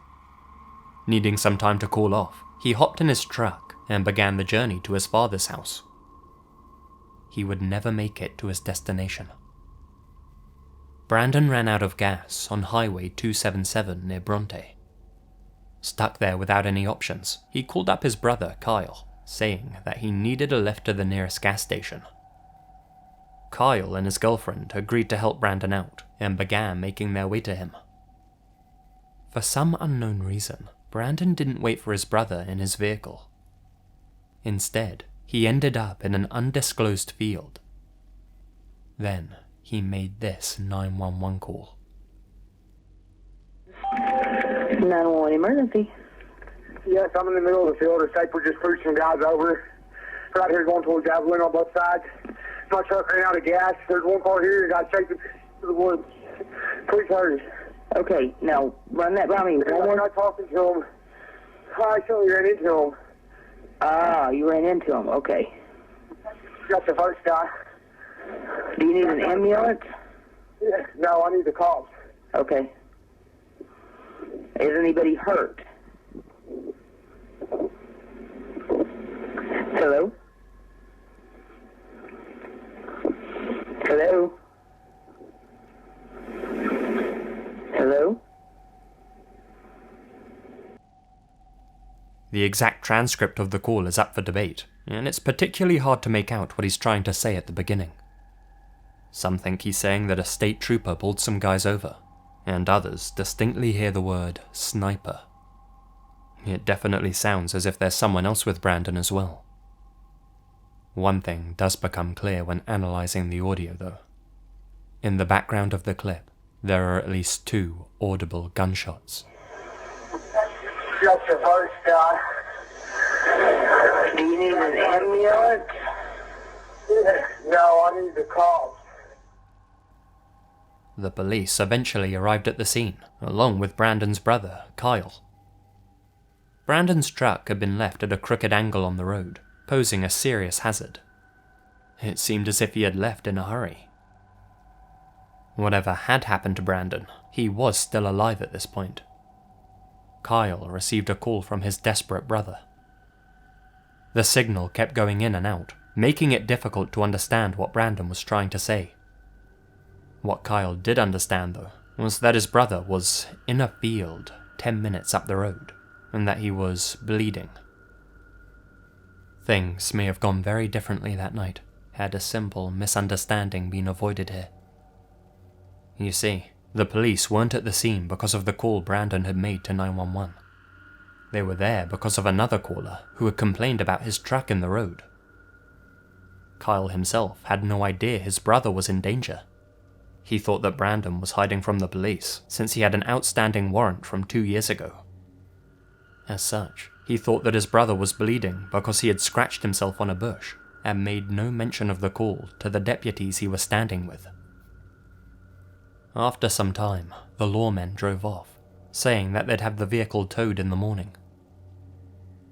Needing some time to cool off, he hopped in his truck and began the journey to his father's house. He would never make it to his destination. Brandon ran out of gas on Highway 277 near Bronte. Stuck there without any options, he called up his brother Kyle, saying that he needed a lift to the nearest gas station. Kyle and his girlfriend agreed to help Brandon out and began making their way to him. For some unknown reason, Brandon didn't wait for his brother in his vehicle. Instead, he ended up in an undisclosed field. Then, he made this 911 call. 911 emergency. Yes, I'm in the middle of the field. The safer just pushed some guys over. Right here going towards Javelin on both sides. My truck ran out of gas. There's one car here that got chasing to the woods. Please hurry. Okay, now run that by me. I'm not talking to him. I actually ran into him. Ah, you ran into him. Okay. Got the first guy. Do you need an ambulance? Yeah, no, I need the cops. Okay. Is anybody hurt? Hello? Hello? Hello? The exact transcript of the call is up for debate, and it's particularly hard to make out what he's trying to say at the beginning. Some think he's saying that a state trooper pulled some guys over, and others distinctly hear the word sniper. It definitely sounds as if there's someone else with Brandon as well. One thing does become clear when analysing the audio though. In the background of the clip, there are at least 2 audible gunshots. Got the first guy. Do you need an ambulance? Yeah, no, I need the cops. The police eventually arrived at the scene, along with Brandon's brother, Kyle. Brandon's truck had been left at a crooked angle on the road, posing a serious hazard. It seemed as if he had left in a hurry. Whatever had happened to Brandon, he was still alive at this point. Kyle received a call from his desperate brother. The signal kept going in and out, making it difficult to understand what Brandon was trying to say. What Kyle did understand, though, was that his brother was in a field 10 minutes up the road, and that he was bleeding. Things may have gone very differently that night, had a simple misunderstanding been avoided here. You see, the police weren't at the scene because of the call Brandon had made to 911. They were there because of another caller who had complained about his truck in the road. Kyle himself had no idea his brother was in danger. He thought that Brandon was hiding from the police since he had an outstanding warrant from 2 years ago. As such, he thought that his brother was bleeding because he had scratched himself on a bush and made no mention of the call to the deputies he was standing with. After some time, the lawmen drove off, saying that they'd have the vehicle towed in the morning.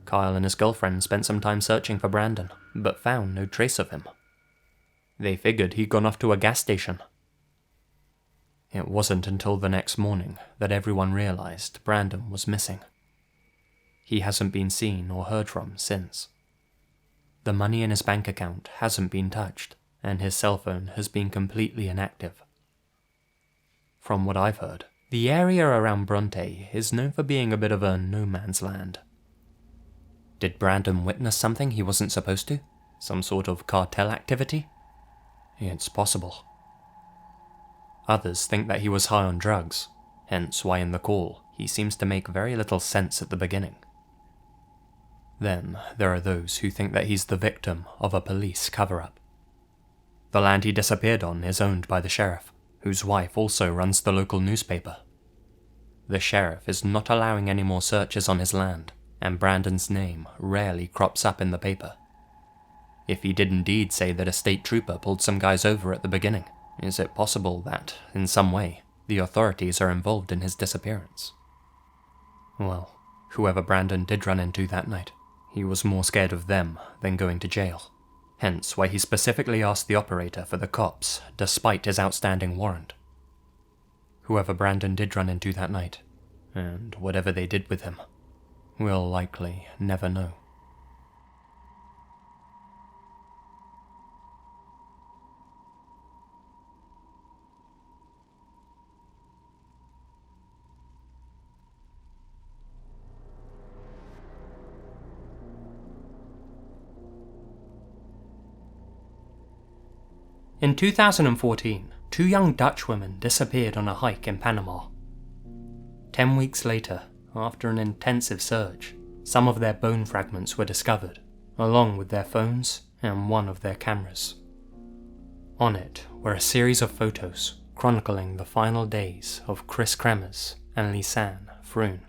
Kyle and his girlfriend spent some time searching for Brandon, but found no trace of him. They figured he'd gone off to a gas station. It wasn't until the next morning that everyone realized Brandon was missing. He hasn't been seen or heard from since. The money in his bank account hasn't been touched, and his cell phone has been completely inactive. From what I've heard, the area around Bronte is known for being a bit of a no-man's land. Did Brandon witness something he wasn't supposed to? Some sort of cartel activity? It's possible. Others think that he was high on drugs, hence why in the call he seems to make very little sense at the beginning. Then there are those who think that he's the victim of a police cover-up. The land he disappeared on is owned by the sheriff, whose wife also runs the local newspaper. The sheriff is not allowing any more searches on his land, and Brandon's name rarely crops up in the paper. If he did indeed say that a state trooper pulled some guys over at the beginning, Is it possible that, in some way, the authorities are involved in his disappearance? Well, whoever Brandon did run into that night, he was more scared of them than going to jail. Hence why he specifically asked the operator for the cops, despite his outstanding warrant. Whoever Brandon did run into that night, and whatever they did with him, we'll likely never know. In 2014, 2 young Dutch women disappeared on a hike in Panama. 10 weeks later, after an intensive search, some of their bone fragments were discovered, along with their phones and one of their cameras. On it were a series of photos chronicling the final days of Chris Kremers and Lisanne Froon.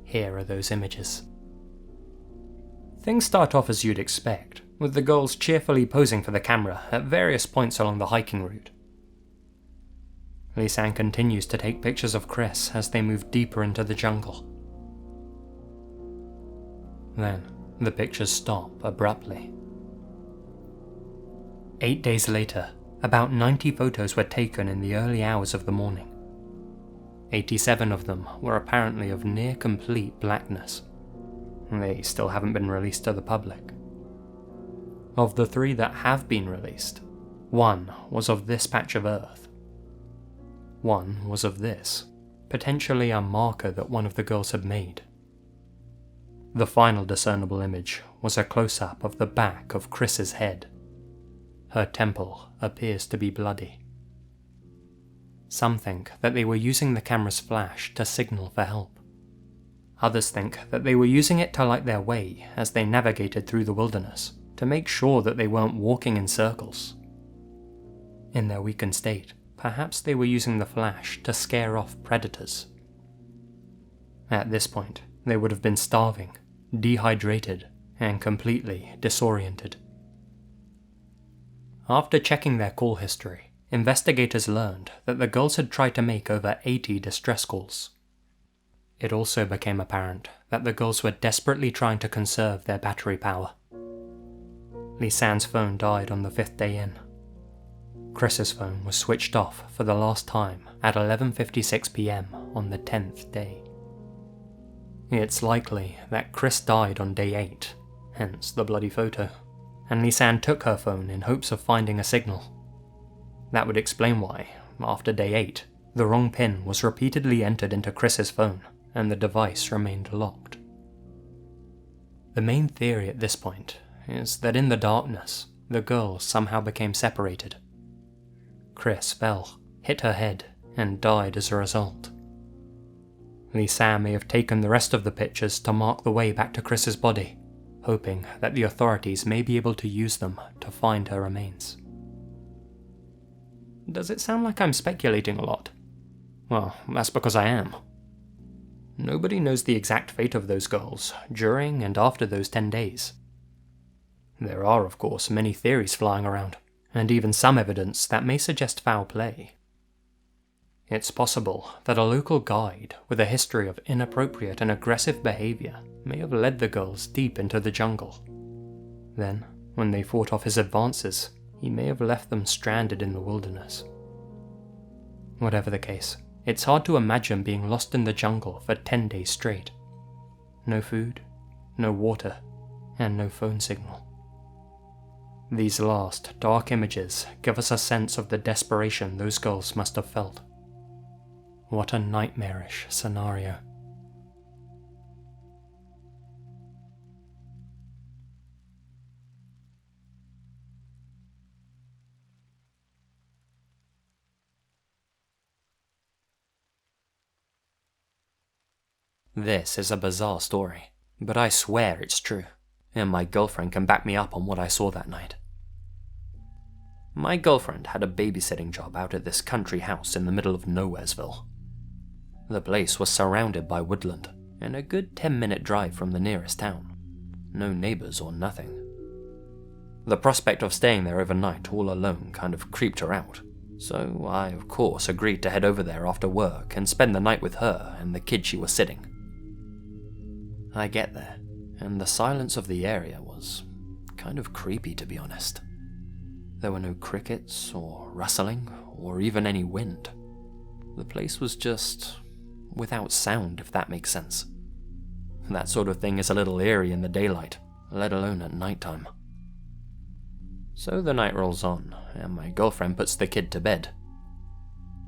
Here are those images. Things start off as you'd expect, with the girls cheerfully posing for the camera at various points along the hiking route. Lisanne continues to take pictures of Chris as they move deeper into the jungle. Then, the pictures stop abruptly. 8 days later, about 90 photos were taken in the early hours of the morning. 87 of them were apparently of near complete blackness. They still haven't been released to the public. Of the 3 that have been released, 1 was of this patch of earth. 1 was of this, potentially a marker that one of the girls had made. The final discernible image was a close-up of the back of Chris's head. Her temple appears to be bloody. Some think that they were using the camera's flash to signal for help. Others think that they were using it to light their way as they navigated through the wilderness, to make sure that they weren't walking in circles. In their weakened state, perhaps they were using the flash to scare off predators. At this point, they would have been starving, dehydrated, and completely disoriented. After checking their call history, investigators learned that the girls had tried to make over 80 distress calls. It also became apparent that the girls were desperately trying to conserve their battery power. Lisanne's phone died on the 5th day in. Chris's phone was switched off for the last time at 11:56 PM on the 10th day. It's likely that Chris died on day 8, hence the bloody photo, and Lisanne took her phone in hopes of finding a signal. That would explain why, after day 8, the wrong pin was repeatedly entered into Chris's phone, and the device remained locked. The main theory at this point is that in the darkness, the girls somehow became separated. Chris fell, hit her head, and died as a result. Lisanne may have taken the rest of the pictures to mark the way back to Chris's body, hoping that the authorities may be able to use them to find her remains. Does it sound like I'm speculating a lot? Well, that's because I am. Nobody knows the exact fate of those girls during and after those 10 days. There are, of course, many theories flying around, and even some evidence that may suggest foul play. It's possible that a local guide with a history of inappropriate and aggressive behavior may have led the girls deep into the jungle. Then, when they fought off his advances, he may have left them stranded in the wilderness. Whatever the case, it's hard to imagine being lost in the jungle for 10 days straight. No food, no water, and no phone signal. These last, dark images give us a sense of the desperation those girls must have felt. What a nightmarish scenario. This is a bizarre story, but I swear it's true, and my girlfriend can back me up on what I saw that night. My girlfriend had a babysitting job out at this country house in the middle of Nowheresville. The place was surrounded by woodland, and a good 10-minute drive from the nearest town. No neighbours or nothing. The prospect of staying there overnight all alone kind of creeped her out, so I of course agreed to head over there after work and spend the night with her and the kid she was sitting. I get there, and the silence of the area was kind of creepy, to be honest. There were no crickets or rustling or even any wind. The place was just without sound, if that makes sense. That sort of thing is a little eerie in the daylight, let alone at nighttime. So the night rolls on, and my girlfriend puts the kid to bed.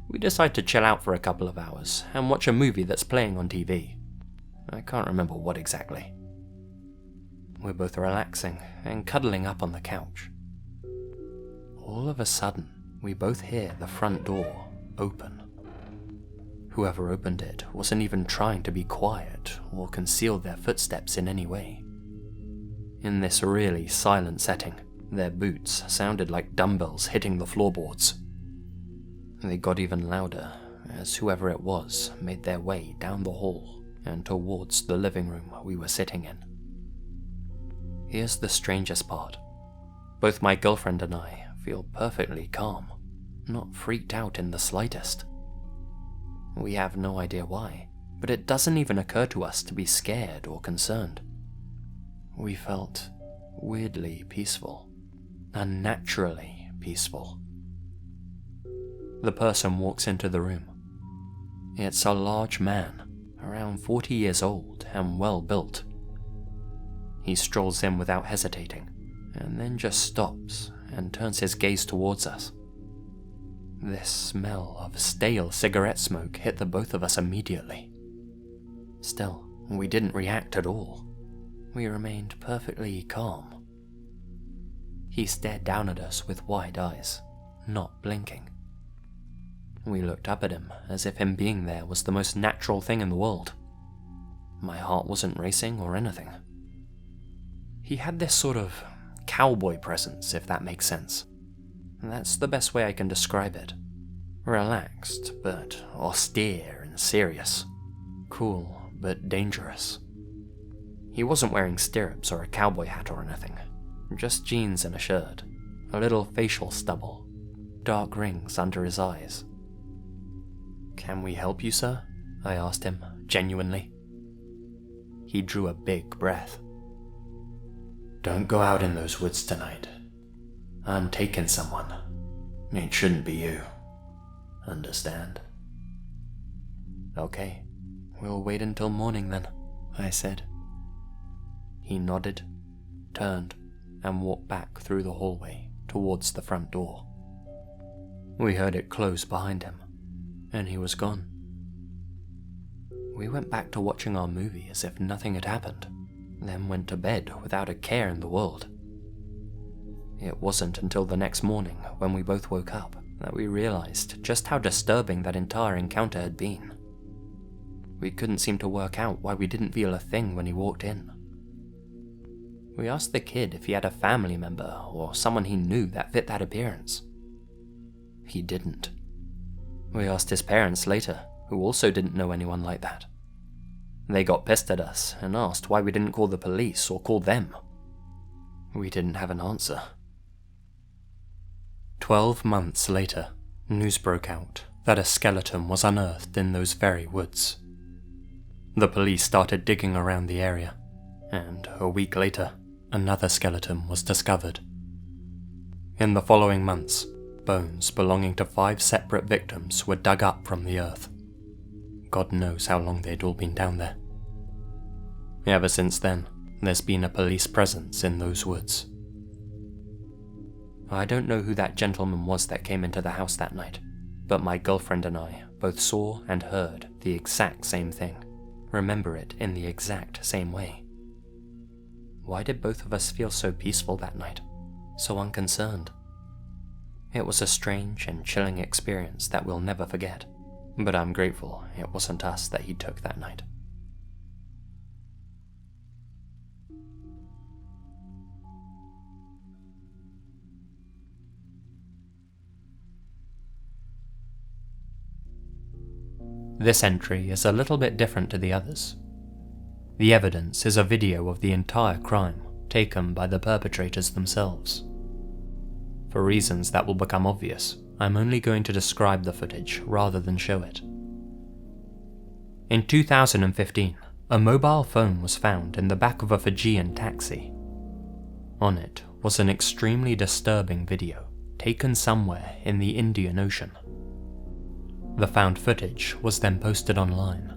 We decide to chill out for a couple of hours and watch a movie that's playing on TV. I can't remember what exactly. We're both relaxing and cuddling up on the couch. All of a sudden, we both hear the front door open. Whoever opened it wasn't even trying to be quiet or conceal their footsteps in any way. In this really silent setting, their boots sounded like dumbbells hitting the floorboards. They got even louder as whoever it was made their way down the hall and towards the living room we were sitting in. Here's the strangest part. Both my girlfriend and I feel perfectly calm, not freaked out in the slightest. We have no idea why, but it doesn't even occur to us to be scared or concerned. We felt weirdly peaceful, unnaturally peaceful. The person walks into the room. It's a large man, around 40 years old and well built. He strolls in without hesitating, and then just stops and turns his gaze towards us. This smell of stale cigarette smoke hit the both of us immediately. Still, we didn't react at all. We remained perfectly calm. He stared down at us with wide eyes, not blinking. We looked up at him as if him being there was the most natural thing in the world. My heart wasn't racing or anything. He had this sort of cowboy presence, if that makes sense. That's the best way I can describe it. Relaxed, but austere and serious. Cool, but dangerous. He wasn't wearing stirrups or a cowboy hat or anything. Just jeans and a shirt. A little facial stubble. Dark rings under his eyes. "Can we help you, sir?" I asked him, genuinely. He drew a big breath. "Don't go out in those woods tonight. I'm taking someone. It shouldn't be you. Understand?" "Okay, we'll wait until morning then," I said. He nodded, turned, and walked back through the hallway towards the front door. We heard it close behind him, and he was gone. We went back to watching our movie as if nothing had happened, then went to bed without a care in the world. It wasn't until the next morning, when we both woke up, that we realized just how disturbing that entire encounter had been. We couldn't seem to work out why we didn't feel a thing when he walked in. We asked the kid if he had a family member or someone he knew that fit that appearance. He didn't. We asked his parents later, who also didn't know anyone like that. They got pissed at us and asked why we didn't call the police or call them. We didn't have an answer. 12 months later, news broke out that a skeleton was unearthed in those very woods. The police started digging around the area, and a week later, another skeleton was discovered. In the following months, bones belonging to 5 separate victims were dug up from the earth. God knows how long they'd all been down there. Ever since then, there's been a police presence in those woods. I don't know who that gentleman was that came into the house that night, but my girlfriend and I both saw and heard the exact same thing, remember it in the exact same way. Why did both of us feel so peaceful that night, so unconcerned? It was a strange and chilling experience that we'll never forget, but I'm grateful it wasn't us that he took that night. This entry is a little bit different to the others. The evidence is a video of the entire crime, taken by the perpetrators themselves. For reasons that will become obvious, I'm only going to describe the footage rather than show it. In 2015, a mobile phone was found in the back of a Fijian taxi. On it was an extremely disturbing video taken somewhere in the Indian Ocean. The found footage was then posted online.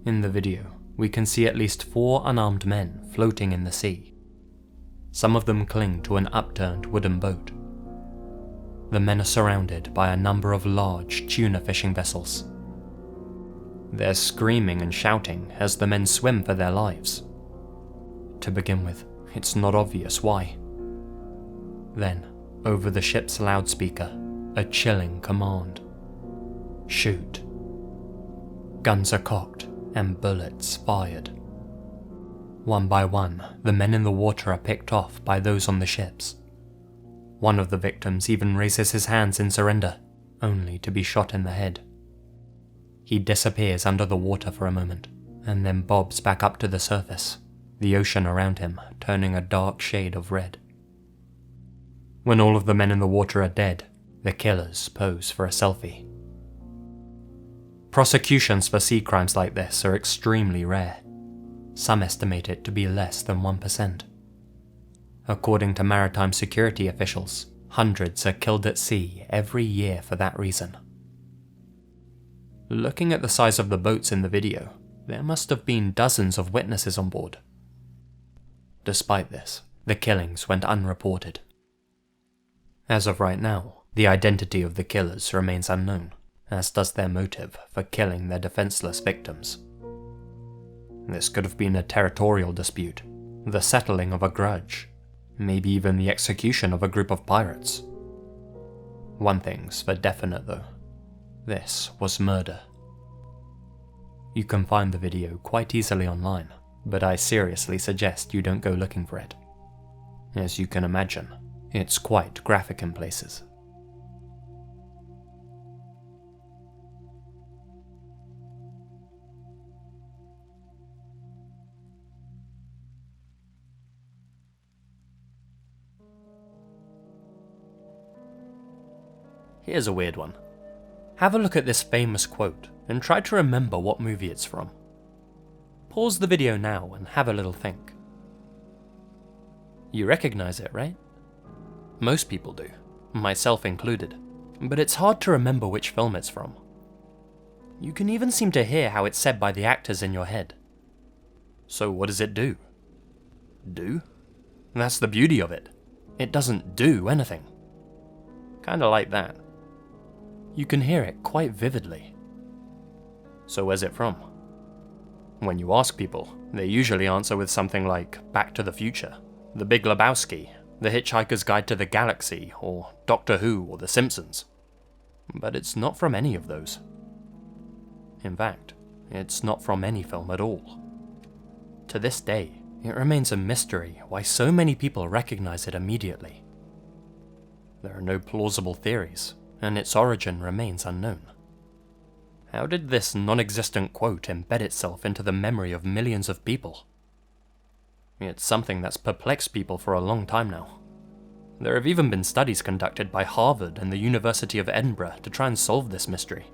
In the video, we can see at least 4 unarmed men floating in the sea. Some of them cling to an upturned wooden boat. The men are surrounded by a number of large tuna fishing vessels. They're screaming and shouting as the men swim for their lives. To begin with, it's not obvious why. Then, over the ship's loudspeaker, a chilling command. Shoot. Guns are cocked and bullets fired. One by one, the men in the water are picked off by those on the ships. One of the victims even raises his hands in surrender, only to be shot in the head. He disappears under the water for a moment, and then bobs back up to the surface, the ocean around him turning a dark shade of red. When all of the men in the water are dead, the killers pose for a selfie. Prosecutions for sea crimes like this are extremely rare. Some estimate it to be less than 1%. According to maritime security officials, hundreds are killed at sea every year for that reason. Looking at the size of the boats in the video, there must have been dozens of witnesses on board. Despite this, the killings went unreported. As of right now, the identity of the killers remains unknown, as does their motive for killing their defenseless victims. This could have been a territorial dispute, the settling of a grudge, maybe even the execution of a group of pirates. One thing's for definite though. This was murder. You can find the video quite easily online, but I seriously suggest you don't go looking for it. As you can imagine, it's quite graphic in places. Here's a weird one. Have a look at this famous quote and try to remember what movie it's from. Pause the video now and have a little think. You recognize it, right? Most people do, myself included, but it's hard to remember which film it's from. You can even seem to hear how it's said by the actors in your head. So what does it do? Do? That's the beauty of it. It doesn't do anything. Kinda like that. You can hear it quite vividly. So where's it from? When you ask people, they usually answer with something like Back to the Future, The Big Lebowski, The Hitchhiker's Guide to the Galaxy, or Doctor Who or The Simpsons. But it's not from any of those. In fact, it's not from any film at all. To this day, it remains a mystery why so many people recognize it immediately. There are no plausible theories, and its origin remains unknown. How did this non-existent quote embed itself into the memory of millions of people? It's something that's perplexed people for a long time now. There have even been studies conducted by Harvard and the University of Edinburgh to try and solve this mystery,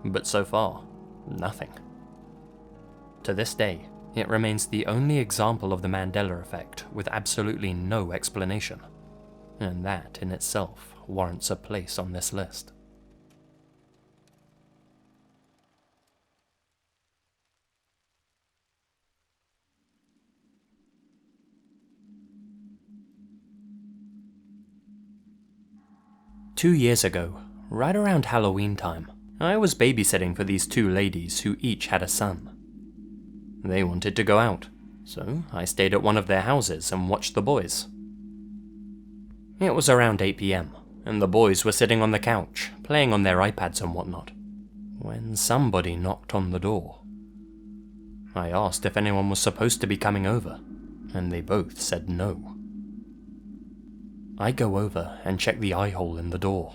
but so far, nothing. To this day, it remains the only example of the Mandela effect with absolutely no explanation, and that in itself warrants a place on this list. Two years ago, right around Halloween time, I was babysitting for these two ladies who each had a son. They wanted to go out, so I stayed at one of their houses and watched the boys. It was around 8 PM, and the boys were sitting on the couch, playing on their iPads and whatnot, when somebody knocked on the door. I asked if anyone was supposed to be coming over, and they both said no. I go over and check the eye hole in the door,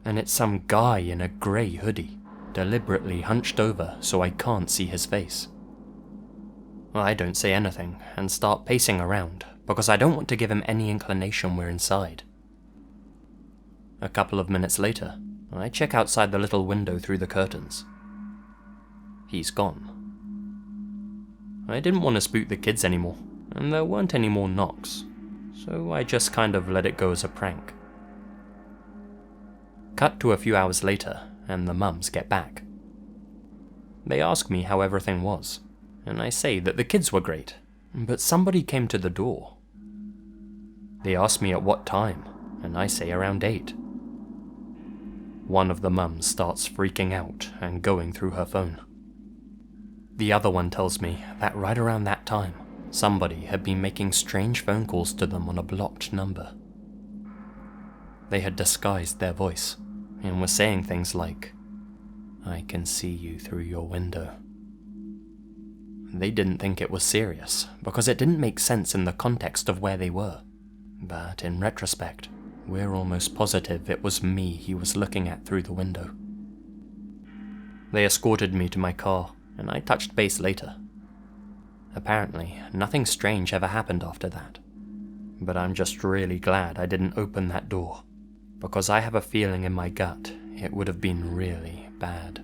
and it's some guy in a grey hoodie, deliberately hunched over so I can't see his face. I don't say anything and start pacing around because I don't want to give him any inclination we're inside. A couple of minutes later, I check outside the little window through the curtains. He's gone. I didn't want to spook the kids anymore, and there weren't any more knocks, so I just kind of let it go as a prank. Cut to a few hours later, and the mums get back. They ask me how everything was, and I say that the kids were great, but somebody came to the door. They ask me at what time, and I say around 8. One of the mums starts freaking out and going through her phone. The other one tells me that right around that time, somebody had been making strange phone calls to them on a blocked number. They had disguised their voice and were saying things like, "I can see you through your window." They didn't think it was serious because it didn't make sense in the context of where they were, but in retrospect, we're almost positive it was me he was looking at through the window. They escorted me to my car, and I touched base later. Apparently, nothing strange ever happened after that, but I'm just really glad I didn't open that door, because I have a feeling in my gut it would have been really bad.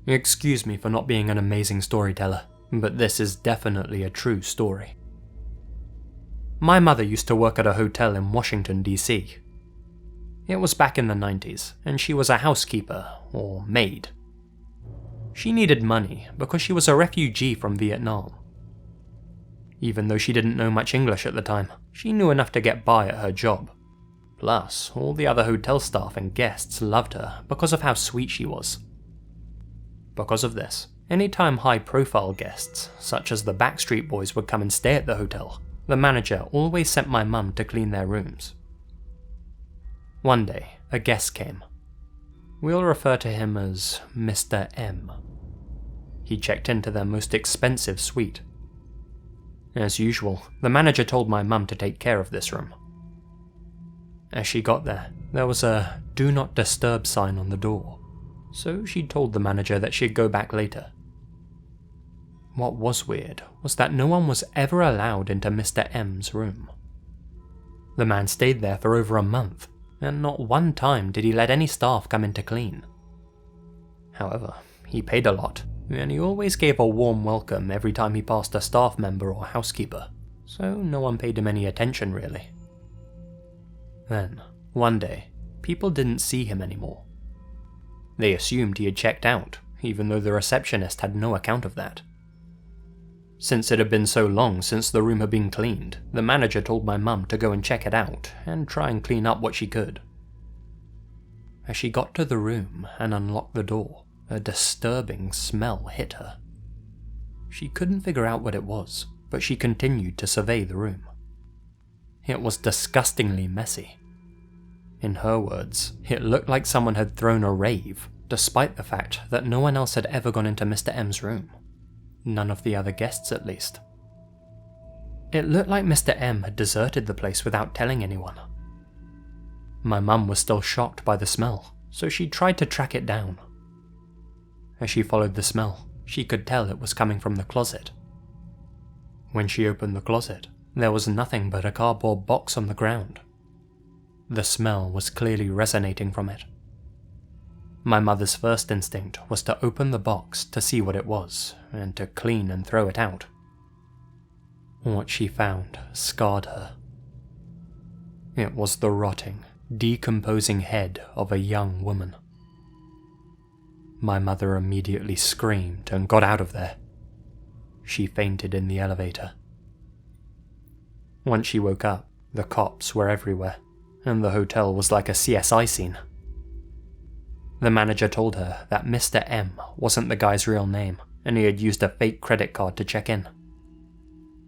Excuse me for not being an amazing storyteller, but this is definitely a true story. My mother used to work at a hotel in Washington, D.C. It was back in the 90s, and she was a housekeeper, or maid. She needed money because she was a refugee from Vietnam. Even though she didn't know much English at the time, she knew enough to get by at her job. Plus, all the other hotel staff and guests loved her because of how sweet she was. Because of this, anytime high-profile guests, such as the Backstreet Boys, would come and stay at the hotel, the manager always sent my mum to clean their rooms. One day, a guest came. We'll refer to him as Mr. M. He checked into their most expensive suite. As usual, the manager told my mum to take care of this room. As she got there was a "Do Not Disturb" sign on the door, so she told the manager that she'd go back later. What was weird was that no one was ever allowed into Mr. M's room. The man stayed there for over a month, and not one time did he let any staff come in to clean. However, he paid a lot, and he always gave a warm welcome every time he passed a staff member or housekeeper, so no one paid him any attention really. Then, one day, people didn't see him anymore. They assumed he had checked out, even though the receptionist had no account of that. Since it had been so long since the room had been cleaned, the manager told my mum to go and check it out and try and clean up what she could. As she got to the room and unlocked the door, a disturbing smell hit her. She couldn't figure out what it was, but she continued to survey the room. It was disgustingly messy. In her words, it looked like someone had thrown a rave, despite the fact that no one else had ever gone into Mr. M's room. None of the other guests, at least. It looked like Mr. M had deserted the place without telling anyone. My mum was still shocked by the smell, so she tried to track it down. As she followed the smell, she could tell it was coming from the closet. When she opened the closet, there was nothing but a cardboard box on the ground. The smell was clearly resonating from it. My mother's first instinct was to open the box to see what it was, and to clean and throw it out. What she found scarred her. It was the rotting, decomposing head of a young woman. My mother immediately screamed and got out of there. She fainted in the elevator. Once she woke up, the cops were everywhere, and the hotel was like a CSI scene. The manager told her that Mr. M wasn't the guy's real name, and he had used a fake credit card to check in.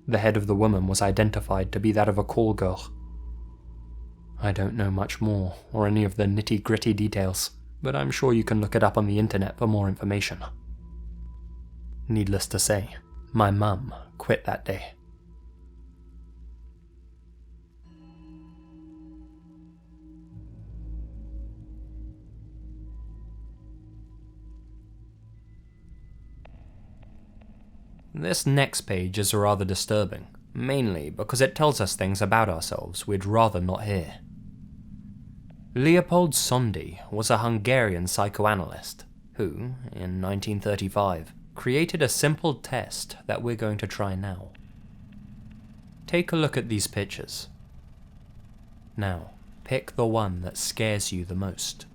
The head of the woman was identified to be that of a call girl. I don't know much more, or any of the nitty-gritty details, but I'm sure you can look it up on the internet for more information. Needless to say, my mum quit that day. This next page is rather disturbing, mainly because it tells us things about ourselves we'd rather not hear. Leopold Sondy was a Hungarian psychoanalyst who, in 1935, created a simple test that we're going to try now. Take a look at these pictures. Now, pick the one that scares you the most.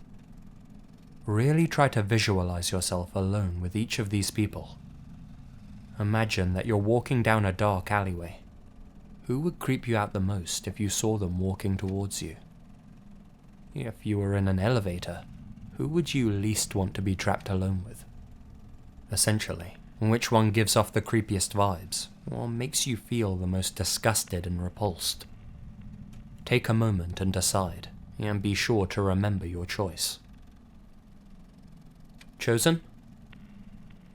Really try to visualize yourself alone with each of these people. Imagine that you're walking down a dark alleyway. Who would creep you out the most if you saw them walking towards you? If you were in an elevator, who would you least want to be trapped alone with? Essentially, which one gives off the creepiest vibes, or makes you feel the most disgusted and repulsed? Take a moment and decide, and be sure to remember your choice. Chosen?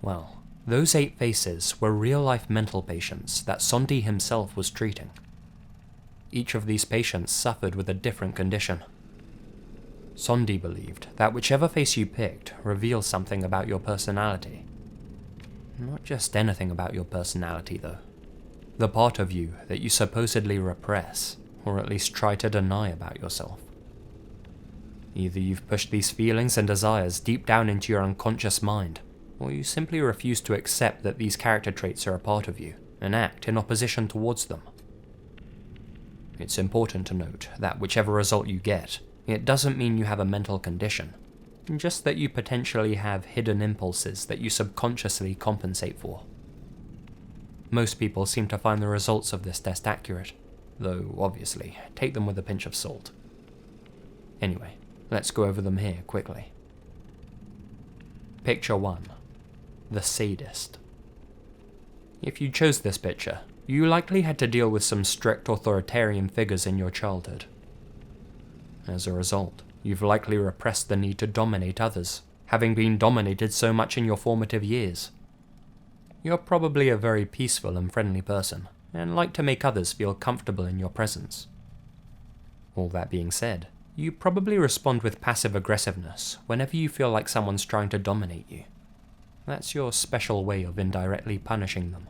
Well, those 8 faces were real-life mental patients that Sondy himself was treating. Each of these patients suffered with a different condition. Sondy believed that whichever face you picked reveals something about your personality. Not just anything about your personality, though. The part of you that you supposedly repress, or at least try to deny about yourself. Either you've pushed these feelings and desires deep down into your unconscious mind, or you simply refuse to accept that these character traits are a part of you, and act in opposition towards them. It's important to note that whichever result you get, it doesn't mean you have a mental condition, just that you potentially have hidden impulses that you subconsciously compensate for. Most people seem to find the results of this test accurate, though obviously, take them with a pinch of salt. Anyway, let's go over them here quickly. Picture 1. The sadist. If you chose this picture, you likely had to deal with some strict authoritarian figures in your childhood. As a result, you've likely repressed the need to dominate others, having been dominated so much in your formative years. You're probably a very peaceful and friendly person, and like to make others feel comfortable in your presence. All that being said, you probably respond with passive aggressiveness whenever you feel like someone's trying to dominate you. That's your special way of indirectly punishing them.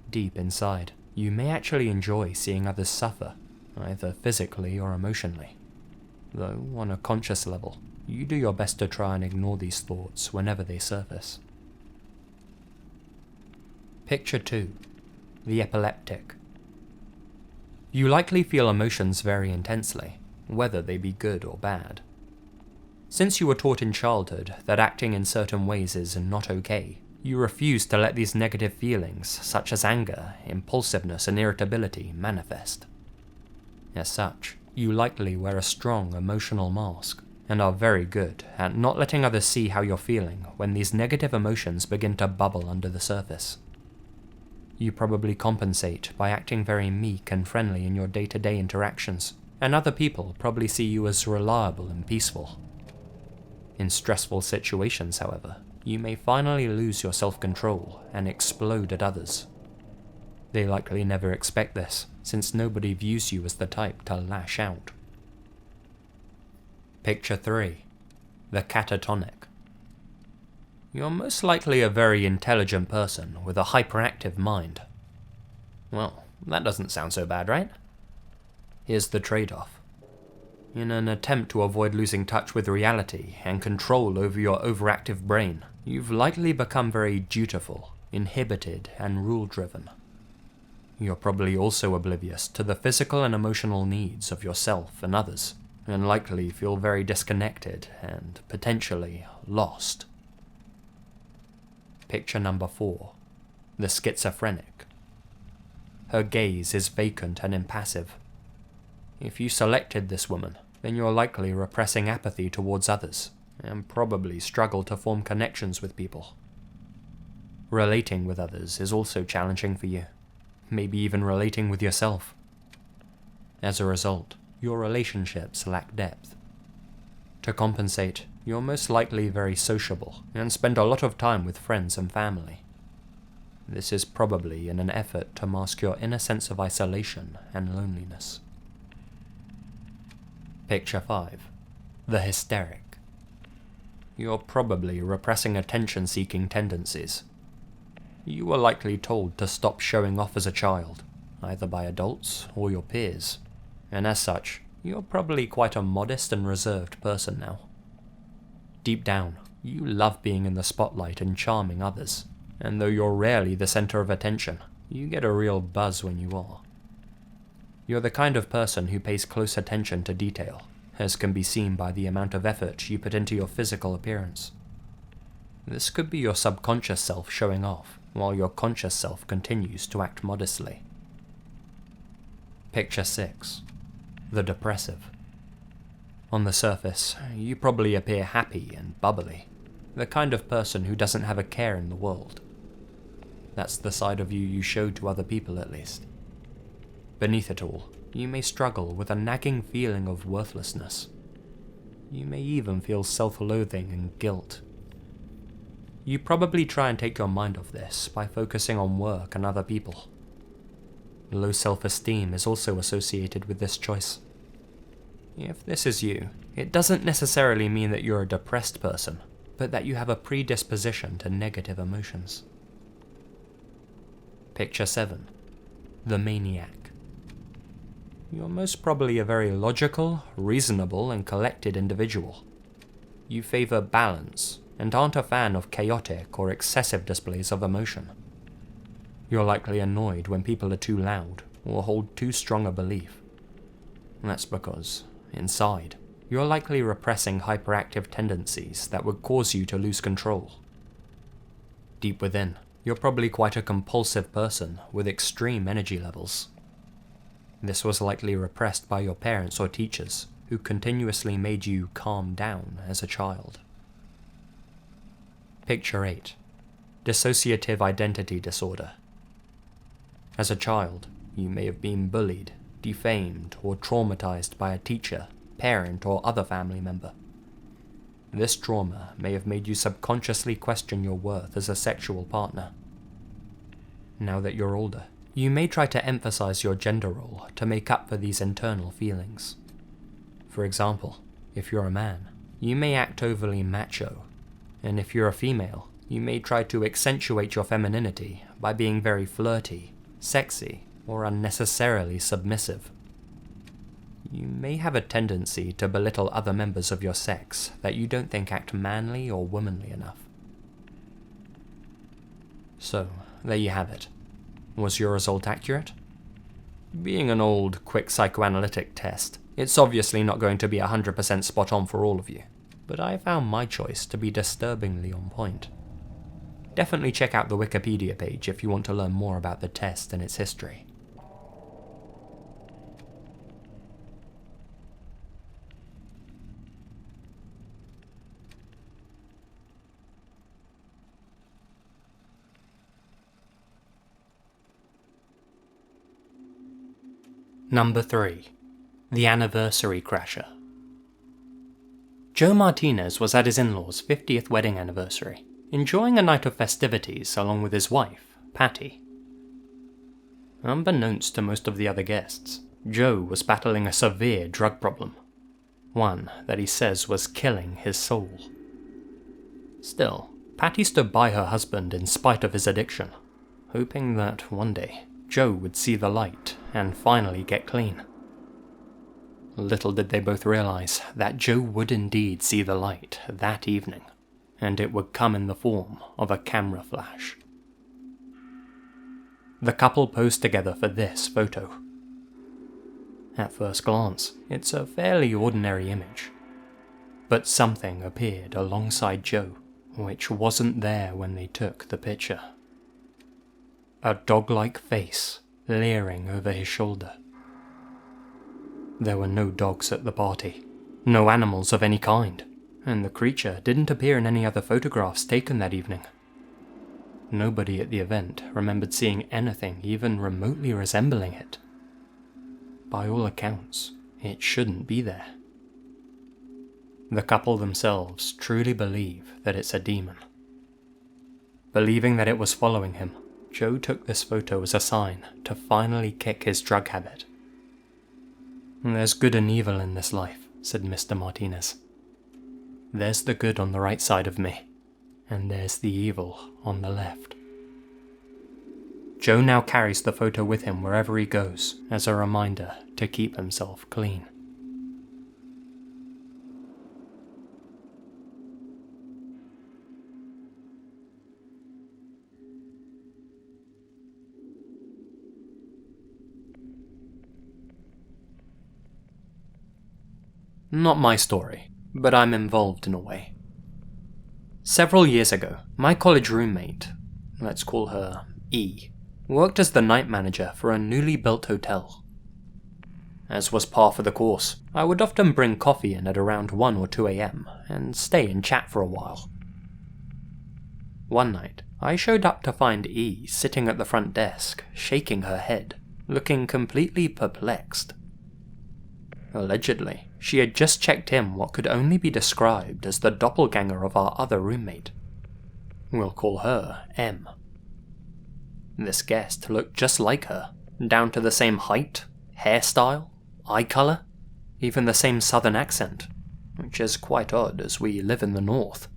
Deep inside, you may actually enjoy seeing others suffer, either physically or emotionally. Though, on a conscious level, you do your best to try and ignore these thoughts whenever they surface. Picture 2. The epileptic. You likely feel emotions very intensely, whether they be good or bad. Since you were taught in childhood that acting in certain ways is not okay, you refuse to let these negative feelings, such as anger, impulsiveness, and irritability, manifest. As such, you likely wear a strong emotional mask, and are very good at not letting others see how you're feeling when these negative emotions begin to bubble under the surface. You probably compensate by acting very meek and friendly in your day-to-day interactions, and other people probably see you as reliable and peaceful. In stressful situations, however, you may finally lose your self-control and explode at others. They likely never expect this, since nobody views you as the type to lash out. Picture 3. The catatonic. You're most likely a very intelligent person with a hyperactive mind. Well, that doesn't sound so bad, right? Here's the trade-off. In an attempt to avoid losing touch with reality and control over your overactive brain, you've likely become very dutiful, inhibited, and rule-driven. You're probably also oblivious to the physical and emotional needs of yourself and others, and likely feel very disconnected and, potentially, lost. Picture number 4. The schizophrenic. Her gaze is vacant and impassive. If you selected this woman, then you're likely repressing apathy towards others, and probably struggle to form connections with people. Relating with others is also challenging for you, maybe even relating with yourself. As a result, your relationships lack depth. To compensate, you're most likely very sociable and spend a lot of time with friends and family. This is probably in an effort to mask your inner sense of isolation and loneliness. Picture 5. The hysteric. You're probably repressing attention-seeking tendencies. You were likely told to stop showing off as a child, either by adults or your peers, and as such, you're probably quite a modest and reserved person now. Deep down, you love being in the spotlight and charming others, and though you're rarely the center of attention, you get a real buzz when you are. You're the kind of person who pays close attention to detail, as can be seen by the amount of effort you put into your physical appearance. This could be your subconscious self showing off, while your conscious self continues to act modestly. Picture 6. The depressive. On the surface, you probably appear happy and bubbly, the kind of person who doesn't have a care in the world. That's the side of you show to other people, at least. Beneath it all, you may struggle with a nagging feeling of worthlessness. You may even feel self-loathing and guilt. You probably try and take your mind off this by focusing on work and other people. Low self-esteem is also associated with this choice. If this is you, it doesn't necessarily mean that you're a depressed person, but that you have a predisposition to negative emotions. Picture 7. The maniac. You're most probably a very logical, reasonable, and collected individual. You favor balance, and aren't a fan of chaotic or excessive displays of emotion. You're likely annoyed when people are too loud, or hold too strong a belief. That's because, inside, you're likely repressing hyperactive tendencies that would cause you to lose control. Deep within, you're probably quite a compulsive person with extreme energy levels. This was likely repressed by your parents or teachers, who continuously made you calm down as a child. Picture 8. Dissociative identity disorder. As a child, you may have been bullied, defamed, or traumatized by a teacher, parent, or other family member. This trauma may have made you subconsciously question your worth as a sexual partner. Now that you're older, you may try to emphasize your gender role to make up for these internal feelings. For example, if you're a man, you may act overly macho, and if you're a female, you may try to accentuate your femininity by being very flirty, sexy, or unnecessarily submissive. You may have a tendency to belittle other members of your sex that you don't think act manly or womanly enough. So, there you have it. Was your result accurate? Being an old, quick psychoanalytic test, it's obviously not going to be 100% spot on for all of you, but I found my choice to be disturbingly on point. Definitely check out the Wikipedia page if you want to learn more about the test and its history. Number 3. The Anniversary Crasher. Joe Martinez was at his in-laws' 50th wedding anniversary, enjoying a night of festivities along with his wife, Patty. Unbeknownst to most of the other guests, Joe was battling a severe drug problem, one that he says was killing his soul. Still, Patty stood by her husband in spite of his addiction, hoping that one day Joe would see the light and finally get clean. Little did they both realize that Joe would indeed see the light that evening, and it would come in the form of a camera flash. The couple posed together for this photo. At first glance, it's a fairly ordinary image, but something appeared alongside Joe, which wasn't there when they took the picture. A dog-like face leering over his shoulder. There were no dogs at the party, no animals of any kind, and the creature didn't appear in any other photographs taken that evening. Nobody at the event remembered seeing anything even remotely resembling it. By all accounts, it shouldn't be there. The couple themselves truly believe that it's a demon. Believing that it was following him, Joe took this photo as a sign to finally kick his drug habit. "There's good and evil in this life," said Mr. Martinez. "There's the good on the right side of me, and there's the evil on the left." Joe now carries the photo with him wherever he goes as a reminder to keep himself clean. Not my story, but I'm involved in a way. Several years ago, my college roommate, let's call her E, worked as the night manager for a newly built hotel. As was par for the course, I would often bring coffee in at around 1 or 2 a.m. and stay and chat for a while. One night, I showed up to find E sitting at the front desk, shaking her head, looking completely perplexed. Allegedly, she had just checked in what could only be described as the doppelganger of our other roommate. We'll call her M. This guest looked just like her, down to the same height, hairstyle, eye colour, even the same southern accent, which is quite odd as we live in the north.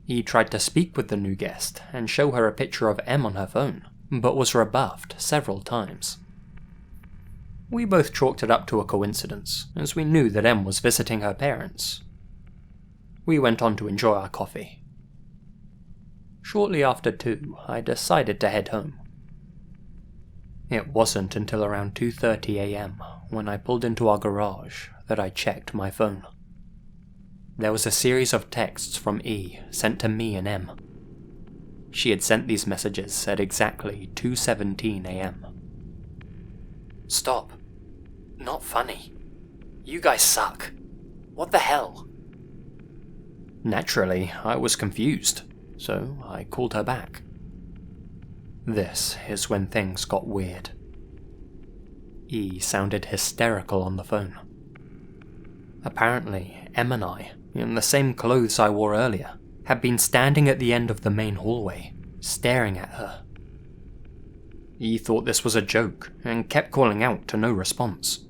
He tried to speak with the new guest and show her a picture of M on her phone, but was rebuffed several times. We both chalked it up to a coincidence, as we knew that M was visiting her parents. We went on to enjoy our coffee. Shortly after 2, I decided to head home. It wasn't until around 2:30 a.m. when I pulled into our garage that I checked my phone. There was a series of texts from E sent to me and M. She had sent these messages at exactly 2:17 a.m. "Stop. Not funny. You guys suck. What the hell?" Naturally, I was confused, so I called her back. This is when things got weird. E sounded hysterical on the phone. Apparently, M and I, in the same clothes I wore earlier, had been standing at the end of the main hallway, staring at her. E thought this was a joke and kept calling out to no response.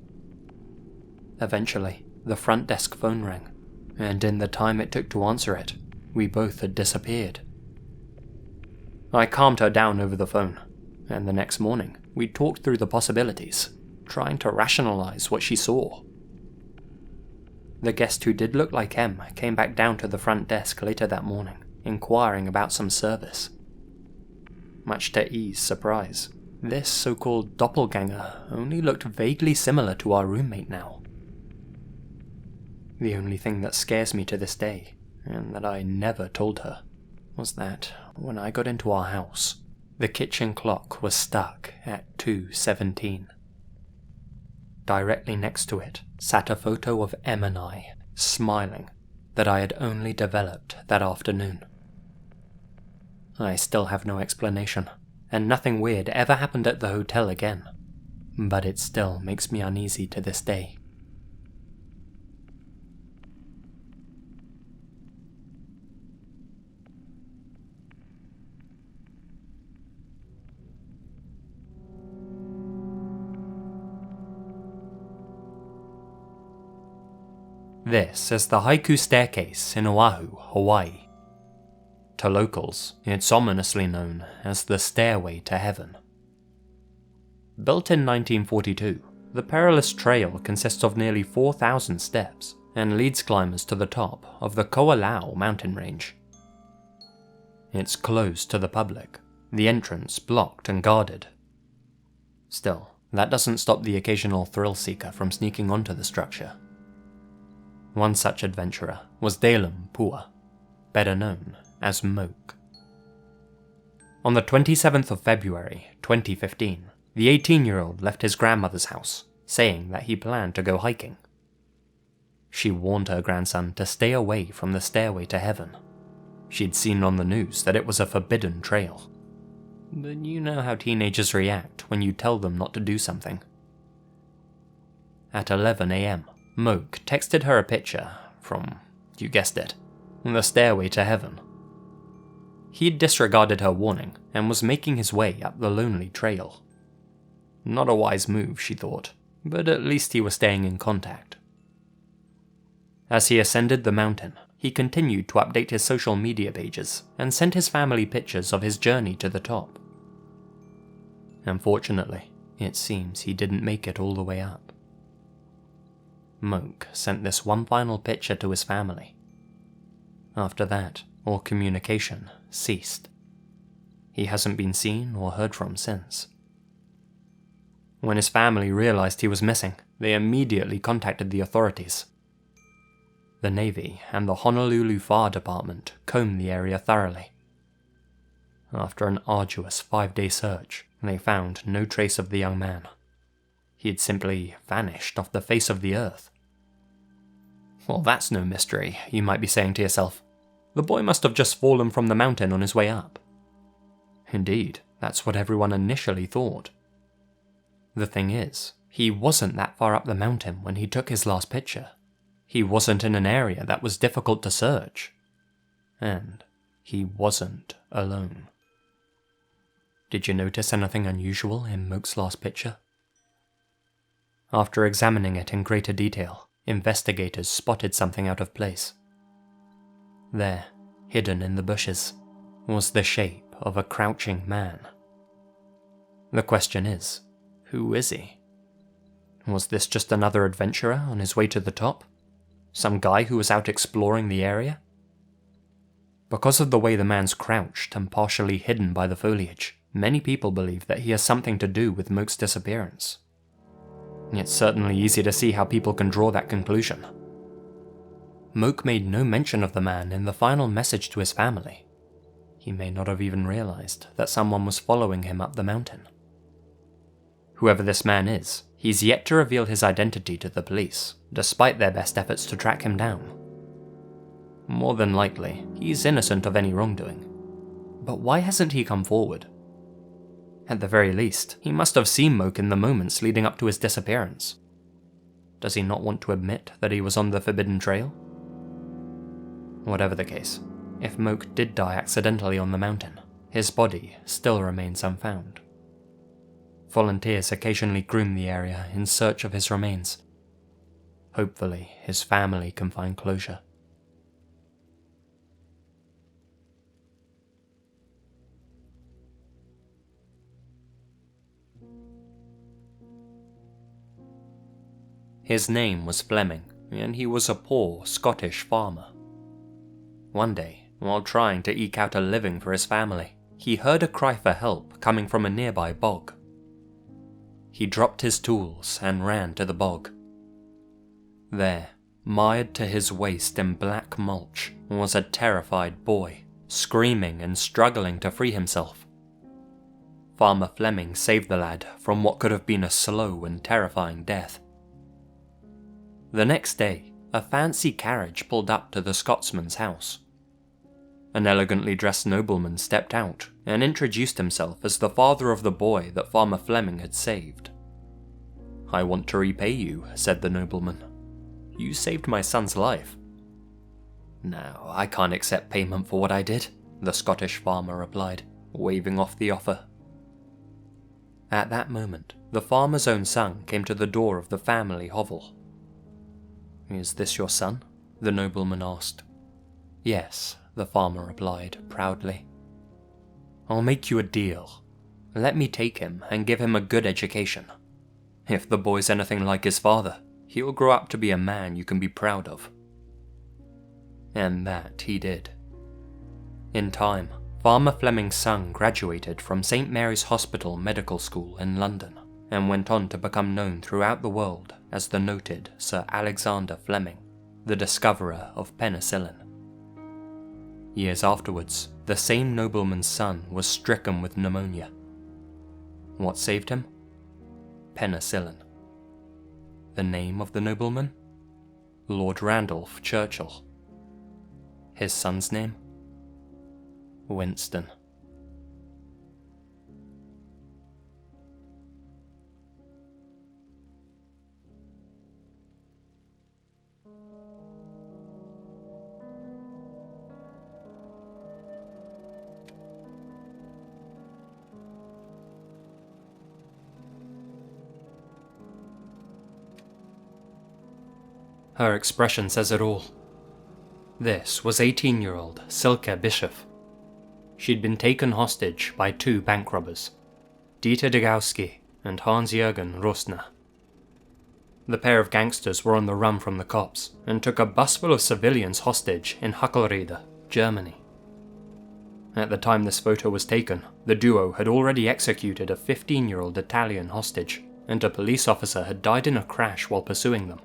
Eventually, the front desk phone rang, and in the time it took to answer it, we both had disappeared. I calmed her down over the phone, and the next morning we talked through the possibilities, trying to rationalize what she saw. The guest who did look like M came back down to the front desk later that morning, inquiring about some service. Much to E's surprise, this so-called doppelganger only looked vaguely similar to our roommate now. The only thing that scares me to this day, and that I never told her, was that when I got into our house, the kitchen clock was stuck at 2:17. Directly next to it sat a photo of M and I, smiling, that I had only developed that afternoon. I still have no explanation, and nothing weird ever happened at the hotel again, but it still makes me uneasy to this day. This is the Haiku Staircase in Oahu, Hawaii. To locals, it's ominously known as the Stairway to Heaven. Built in 1942, the perilous trail consists of nearly 4,000 steps and leads climbers to the top of the Ko'olau mountain range. It's closed to the public, the entrance blocked and guarded. Still, that doesn't stop the occasional thrill seeker from sneaking onto the structure. One such adventurer was Dalem Pua, better known as Moke. On the 27th of February 2015, the 18-year-old left his grandmother's house, saying that he planned to go hiking. She warned her grandson to stay away from the Stairway to Heaven. She'd seen on the news that it was a forbidden trail. But you know how teenagers react when you tell them not to do something. At 11 a.m, Moke texted her a picture from, you guessed it, the stairway to heaven. He'd disregarded her warning and was making his way up the lonely trail. Not a wise move, she thought, but at least he was staying in contact. As he ascended the mountain, he continued to update his social media pages and sent his family pictures of his journey to the top. Unfortunately, it seems he didn't make it all the way up. Moke sent this one final picture to his family. After that, all communication ceased. He hasn't been seen or heard from since. When his family realized he was missing, they immediately contacted the authorities. The Navy and the Honolulu Fire Department combed the area thoroughly. After an arduous 5-day search, they found no trace of the young man. He had simply vanished off the face of the earth. Well, that's no mystery, you might be saying to yourself. The boy must have just fallen from the mountain on his way up. Indeed, that's what everyone initially thought. The thing is, he wasn't that far up the mountain when he took his last picture. He wasn't in an area that was difficult to search. And he wasn't alone. Did you notice anything unusual in Moke's last picture? After examining it in greater detail, investigators spotted something out of place. There, hidden in the bushes, was the shape of a crouching man. The question is, who is he? Was this just another adventurer on his way to the top? Some guy who was out exploring the area? Because of the way the man's crouched and partially hidden by the foliage, many people believe that he has something to do with Moke's disappearance. It's certainly easy to see how people can draw that conclusion. Moke made no mention of the man in the final message to his family. He may not have even realized that someone was following him up the mountain. Whoever this man is, he's yet to reveal his identity to the police, despite their best efforts to track him down. More than likely, he's innocent of any wrongdoing. But why hasn't he come forward? At the very least, he must have seen Moke in the moments leading up to his disappearance. Does he not want to admit that he was on the forbidden trail? Whatever the case, if Moke did die accidentally on the mountain, his body still remains unfound. Volunteers occasionally groom the area in search of his remains. Hopefully, his family can find closure. His name was Fleming, and he was a poor Scottish farmer. One day, while trying to eke out a living for his family, he heard a cry for help coming from a nearby bog. He dropped his tools and ran to the bog. There, mired to his waist in black mulch, was a terrified boy, screaming and struggling to free himself. Farmer Fleming saved the lad from what could have been a slow and terrifying death. The next day, a fancy carriage pulled up to the Scotsman's house. An elegantly dressed nobleman stepped out and introduced himself as the father of the boy that Farmer Fleming had saved. "I want to repay you," said the nobleman. "You saved my son's life." "No, I can't accept payment for what I did," the Scottish farmer replied, waving off the offer. At that moment, the farmer's own son came to the door of the family hovel. "Is this your son?" the nobleman asked. "Yes," the farmer replied, proudly. "I'll make you a deal. Let me take him and give him a good education. If the boy's anything like his father, he'll grow up to be a man you can be proud of." And that he did. In time, Farmer Fleming's son graduated from St. Mary's Hospital Medical School in London and went on to become known throughout the world as the noted Sir Alexander Fleming, the discoverer of penicillin. Years afterwards, the same nobleman's son was stricken with pneumonia. What saved him? Penicillin. The name of the nobleman? Lord Randolph Churchill. His son's name? Winston. Her expression says it all. This was 18-year-old Silke Bischoff. She'd been taken hostage by 2 bank robbers, Dieter Degowski and Hans-Jürgen Rosner. The pair of gangsters were on the run from the cops and took a bus full of civilians hostage in Hackelriede, Germany. At the time this photo was taken, the duo had already executed a 15-year-old Italian hostage, and a police officer had died in a crash while pursuing them.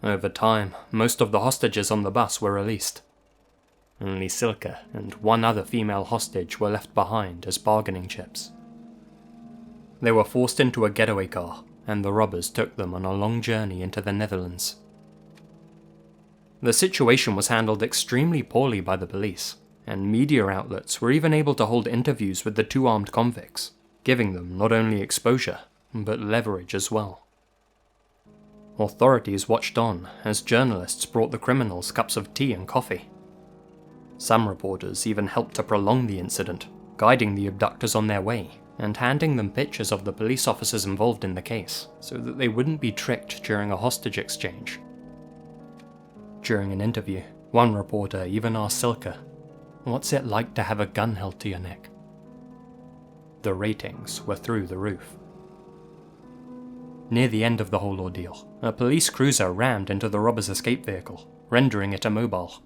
Over time, most of the hostages on the bus were released. Only Silke and 1 other female hostage were left behind as bargaining chips. They were forced into a getaway car, and the robbers took them on a long journey into the Netherlands. The situation was handled extremely poorly by the police, and media outlets were even able to hold interviews with the 2 armed convicts, giving them not only exposure, but leverage as well. Authorities watched on as journalists brought the criminals cups of tea and coffee. Some reporters even helped to prolong the incident, guiding the abductors on their way and handing them pictures of the police officers involved in the case so that they wouldn't be tricked during a hostage exchange. During an interview, one reporter even asked Silke, "What's it like to have a gun held to your neck?" The ratings were through the roof. Near the end of the whole ordeal, a police cruiser rammed into the robbers' escape vehicle, rendering it immobile.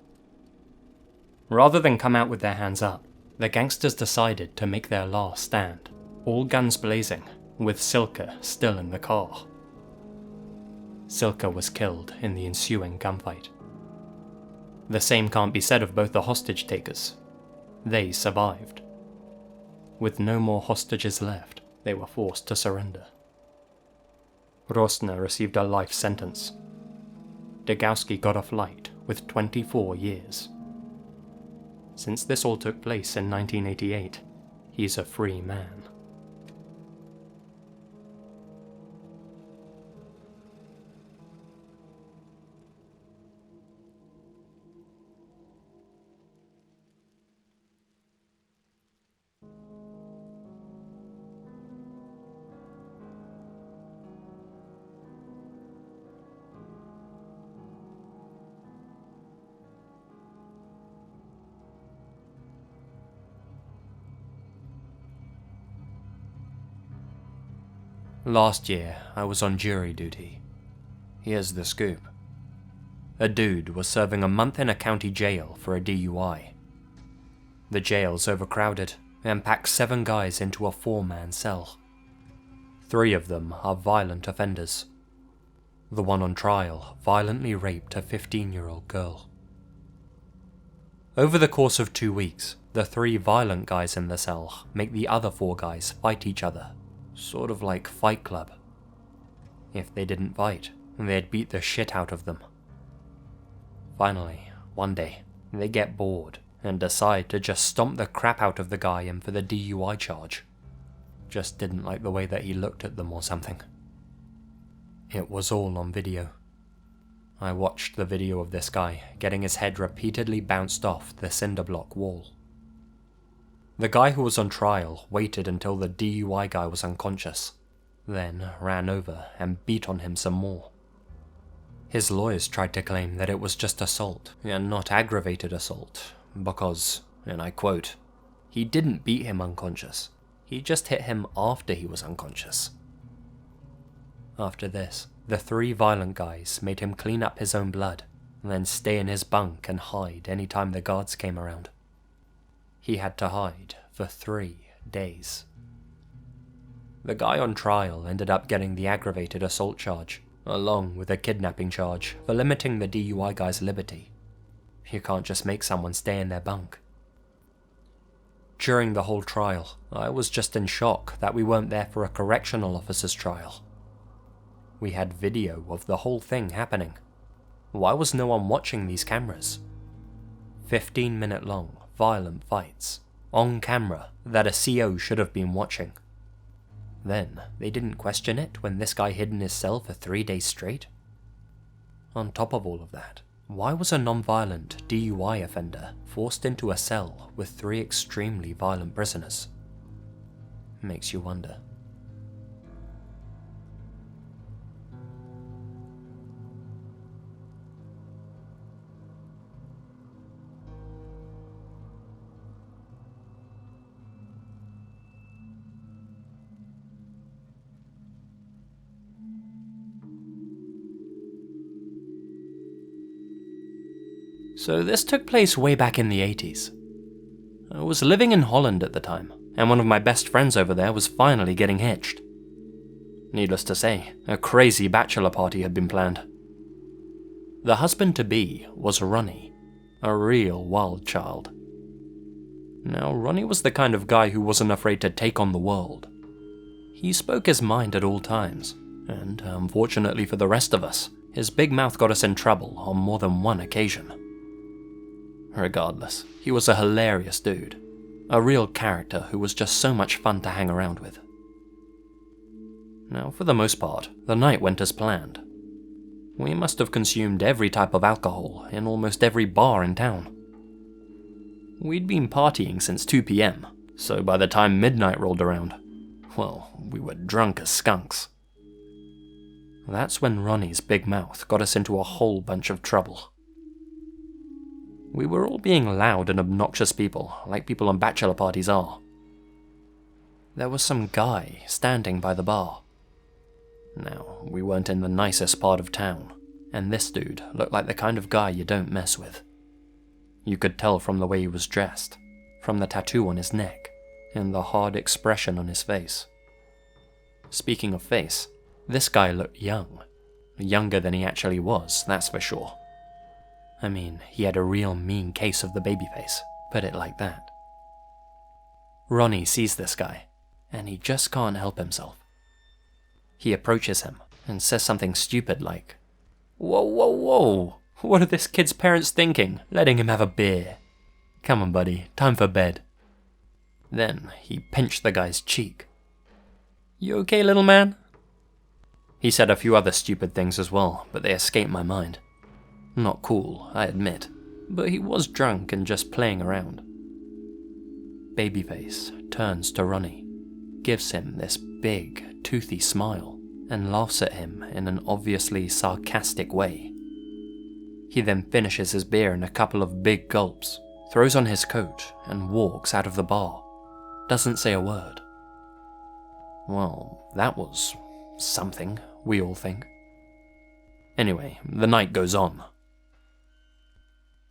Rather than come out with their hands up, the gangsters decided to make their last stand, all guns blazing, with Silke still in the car. Silke was killed in the ensuing gunfight. The same can't be said of both the hostage takers. They survived. With no more hostages left, they were forced to surrender. Rosner received a life sentence. Degowski got off light with 24 years. Since this all took place in 1988, he's a free man. Last year, I was on jury duty. Here's the scoop. A dude was serving a month in a county jail for a DUI. The jail's overcrowded and packs 7 guys into a 4-man cell. 3 of them are violent offenders. The one on trial violently raped a 15-year-old girl. Over the course of 2 weeks, the 3 violent guys in the cell make the other 4 guys fight each other. Sort of like Fight Club. If they didn't fight, they'd beat the shit out of them. Finally, one day, they get bored and decide to just stomp the crap out of the guy in for the DUI charge. Just didn't like the way that he looked at them or something. It was all on video. I watched the video of this guy getting his head repeatedly bounced off the cinder block wall. The guy who was on trial waited until the DUI guy was unconscious, then ran over and beat on him some more. His lawyers tried to claim that it was just assault, and not aggravated assault, because, and I quote, "He didn't beat him unconscious, he just hit him after he was unconscious." After this, the 3 violent guys made him clean up his own blood, then stay in his bunk and hide anytime the guards came around. He had to hide for 3 days. The guy on trial ended up getting the aggravated assault charge, along with a kidnapping charge for limiting the DUI guy's liberty. You can't just make someone stay in their bunk. During the whole trial, I was just in shock that we weren't there for a correctional officer's trial. We had video of the whole thing happening. Why was no one watching these cameras? 15-minute long, violent fights, on camera, that a CO should have been watching. Then, they didn't question it when this guy hid in his cell for 3 days straight? On top of all of that, why was a non-violent DUI offender forced into a cell with 3 extremely violent prisoners? Makes you wonder. So this took place way back in the 80s. I was living in Holland at the time, and one of my best friends over there was finally getting hitched. Needless to say, a crazy bachelor party had been planned. The husband-to-be was Ronnie, a real wild child. Now, Ronnie was the kind of guy who wasn't afraid to take on the world. He spoke his mind at all times, and unfortunately for the rest of us, his big mouth got us in trouble on more than one occasion. Regardless, he was a hilarious dude, a real character who was just so much fun to hang around with. Now, for the most part, the night went as planned. We must have consumed every type of alcohol in almost every bar in town. We'd been partying since 2 p.m, so by the time midnight rolled around, well, we were drunk as skunks. That's when Ronnie's big mouth got us into a whole bunch of trouble. We were all being loud and obnoxious people, like people on bachelor parties are. There was some guy standing by the bar. Now, we weren't in the nicest part of town, and this dude looked like the kind of guy you don't mess with. You could tell from the way he was dressed, from the tattoo on his neck, and the hard expression on his face. Speaking of face, this guy looked young. Younger than he actually was, that's for sure. I mean, he had a real mean case of the baby face, put it like that. Ronnie sees this guy, and he just can't help himself. He approaches him and says something stupid like, "Whoa, whoa, whoa, what are this kid's parents thinking, letting him have a beer? Come on, buddy, time for bed." Then he pinched the guy's cheek. "You okay, little man?" He said a few other stupid things as well, but they escaped my mind. Not cool, I admit, but he was drunk and just playing around. Babyface turns to Ronnie, gives him this big, toothy smile, and laughs at him in an obviously sarcastic way. He then finishes his beer in a couple of big gulps, throws on his coat, and walks out of the bar. Doesn't say a word. Well, that was something, we all think. Anyway, the night goes on.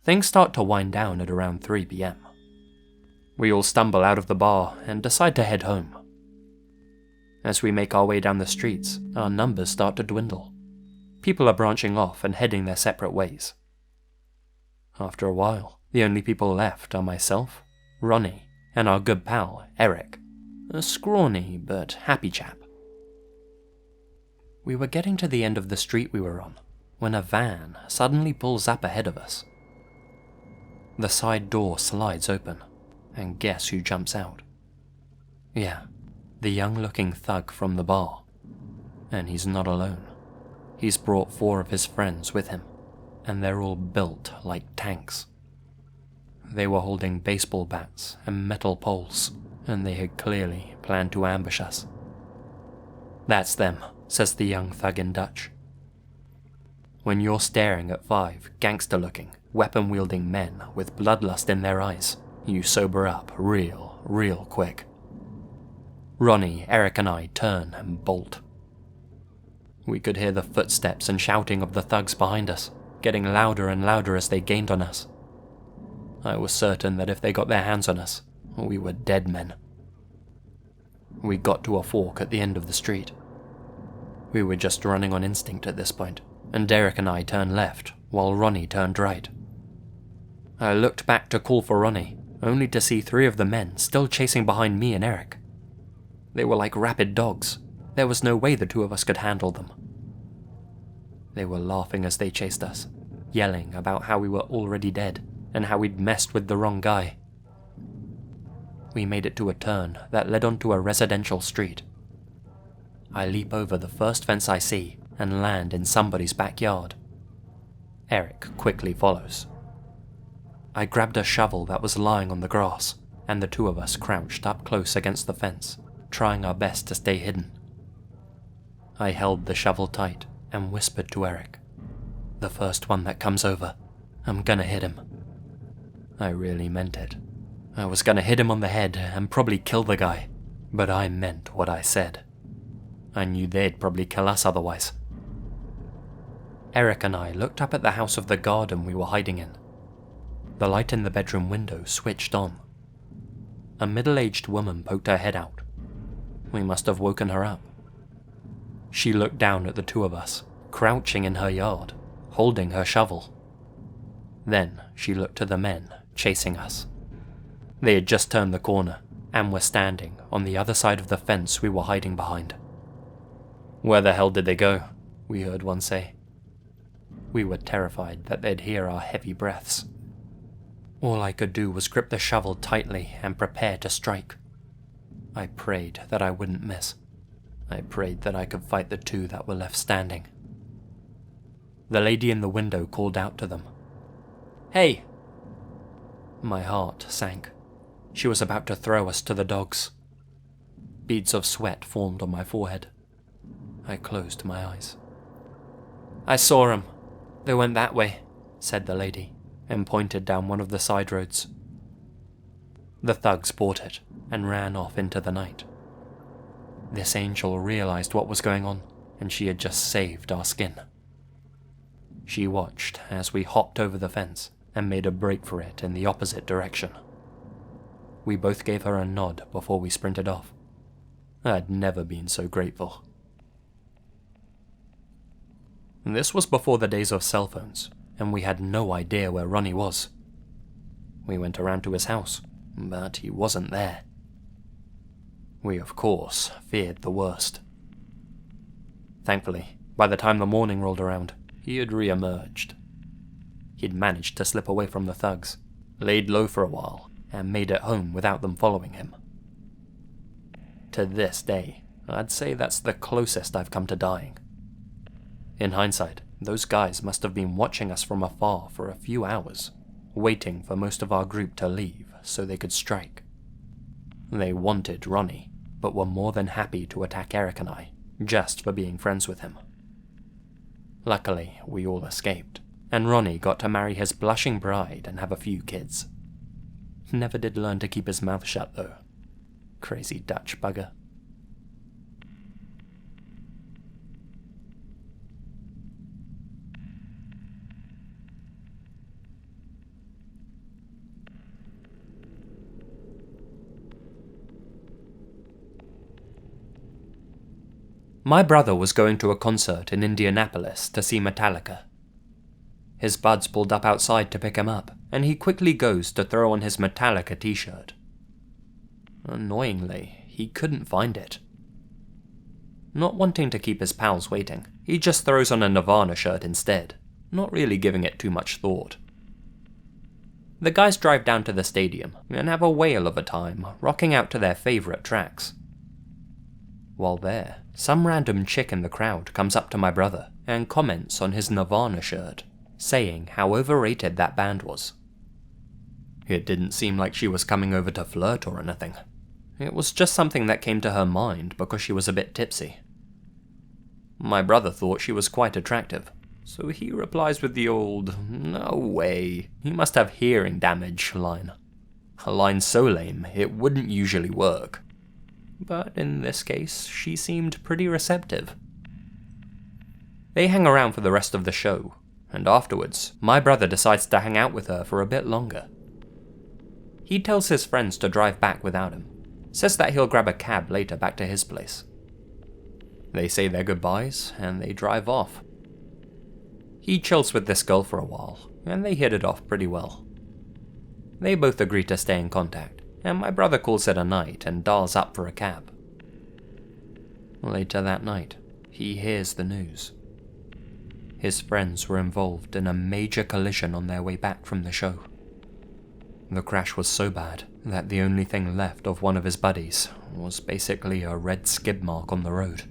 Things start to wind down at around 3 p.m. We all stumble out of the bar and decide to head home. As we make our way down the streets, our numbers start to dwindle. People are branching off and heading their separate ways. After a while, the only people left are myself, Ronnie, and our good pal, Eric, a scrawny but happy chap. We were getting to the end of the street we were on, when a van suddenly pulls up ahead of us. The side door slides open, and guess who jumps out? Yeah, the young-looking thug from the bar. And he's not alone. He's brought 4 of his friends with him, and they're all built like tanks. They were holding baseball bats and metal poles, and they had clearly planned to ambush us. "That's them," says the young thug in Dutch. When you're staring at 5 gangster-looking, weapon-wielding men with bloodlust in their eyes, you sober up real quick. Ronnie, Eric and I turn and bolt. We could hear the footsteps and shouting of the thugs behind us, getting louder and louder as they gained on us. I was certain that if they got their hands on us, we were dead men. We got to a fork at the end of the street. We were just running on instinct at this point, and Derek and I turned left, while Ronnie turned right. I looked back to call for Ronnie, only to see 3 of the men still chasing behind me and Eric. They were like rabid dogs. There was no way the 2 of us could handle them. They were laughing as they chased us, yelling about how we were already dead, and how we'd messed with the wrong guy. We made it to a turn that led onto a residential street. I leap over the first fence I see, and land in somebody's backyard. Eric quickly follows. I grabbed a shovel that was lying on the grass, and the 2 of us crouched up close against the fence, trying our best to stay hidden. I held the shovel tight and whispered to Eric, "The first one that comes over, I'm gonna hit him." I really meant it. I was gonna hit him on the head and probably kill the guy, but I meant what I said. I knew they'd probably kill us otherwise. Eric and I looked up at the house of the garden we were hiding in. The light in the bedroom window switched on. A middle-aged woman poked her head out. We must have woken her up. She looked down at the two of us, crouching in her yard, holding her shovel. Then she looked to the men chasing us. They had just turned the corner and were standing on the other side of the fence we were hiding behind. "Where the hell did they go?" we heard one say. We were terrified that they'd hear our heavy breaths. All I could do was grip the shovel tightly and prepare to strike. I prayed that I wouldn't miss. I prayed that I could fight the two that were left standing. The lady in the window called out to them. "Hey!" My heart sank. She was about to throw us to the dogs. Beads of sweat formed on my forehead. I closed my eyes. "I saw 'em. They went that way," said the lady, and pointed down one of the side roads. The thugs bought it and ran off into the night. This angel realized what was going on, and she had just saved our skin. She watched as we hopped over the fence and made a break for it in the opposite direction. We both gave her a nod before we sprinted off. I'd never been so grateful. This was before the days of cell phones, and we had no idea where Ronnie was. We went around to his house, but he wasn't there. We, of course, feared the worst. Thankfully, by the time the morning rolled around, he had re-emerged. He'd managed to slip away from the thugs, laid low for a while, and made it home without them following him. To this day, I'd say that's the closest I've come to dying. In hindsight, those guys must have been watching us from afar for a few hours, waiting for most of our group to leave so they could strike. They wanted Ronnie, but were more than happy to attack Eric and I, just for being friends with him. Luckily, we all escaped, and Ronnie got to marry his blushing bride and have a few kids. Never did learn to keep his mouth shut, though. Crazy Dutch bugger. My brother was going to a concert in Indianapolis to see Metallica. His buds pulled up outside to pick him up, and he quickly goes to throw on his Metallica t-shirt. Annoyingly, he couldn't find it. Not wanting to keep his pals waiting, he just throws on a Nirvana shirt instead, not really giving it too much thought. The guys drive down to the stadium and have a whale of a time rocking out to their favourite tracks. While there, some random chick in the crowd comes up to my brother and comments on his Nirvana shirt, saying how overrated that band was. It didn't seem like she was coming over to flirt or anything. It was just something that came to her mind because she was a bit tipsy. My brother thought she was quite attractive, so he replies with the old, "No way, you must have hearing damage" line. A line so lame, it wouldn't usually work. But in this case, she seemed pretty receptive. They hang around for the rest of the show, and afterwards, my brother decides to hang out with her for a bit longer. He tells his friends to drive back without him, says that he'll grab a cab later back to his place. They say their goodbyes, and they drive off. He chills with this girl for a while, and they hit it off pretty well. They both agree to stay in contact, and my brother calls it a night and dials up for a cab. Later that night, he hears the news. His friends were involved in a major collision on their way back from the show. The crash was so bad that the only thing left of one of his buddies was basically a red skid mark on the road.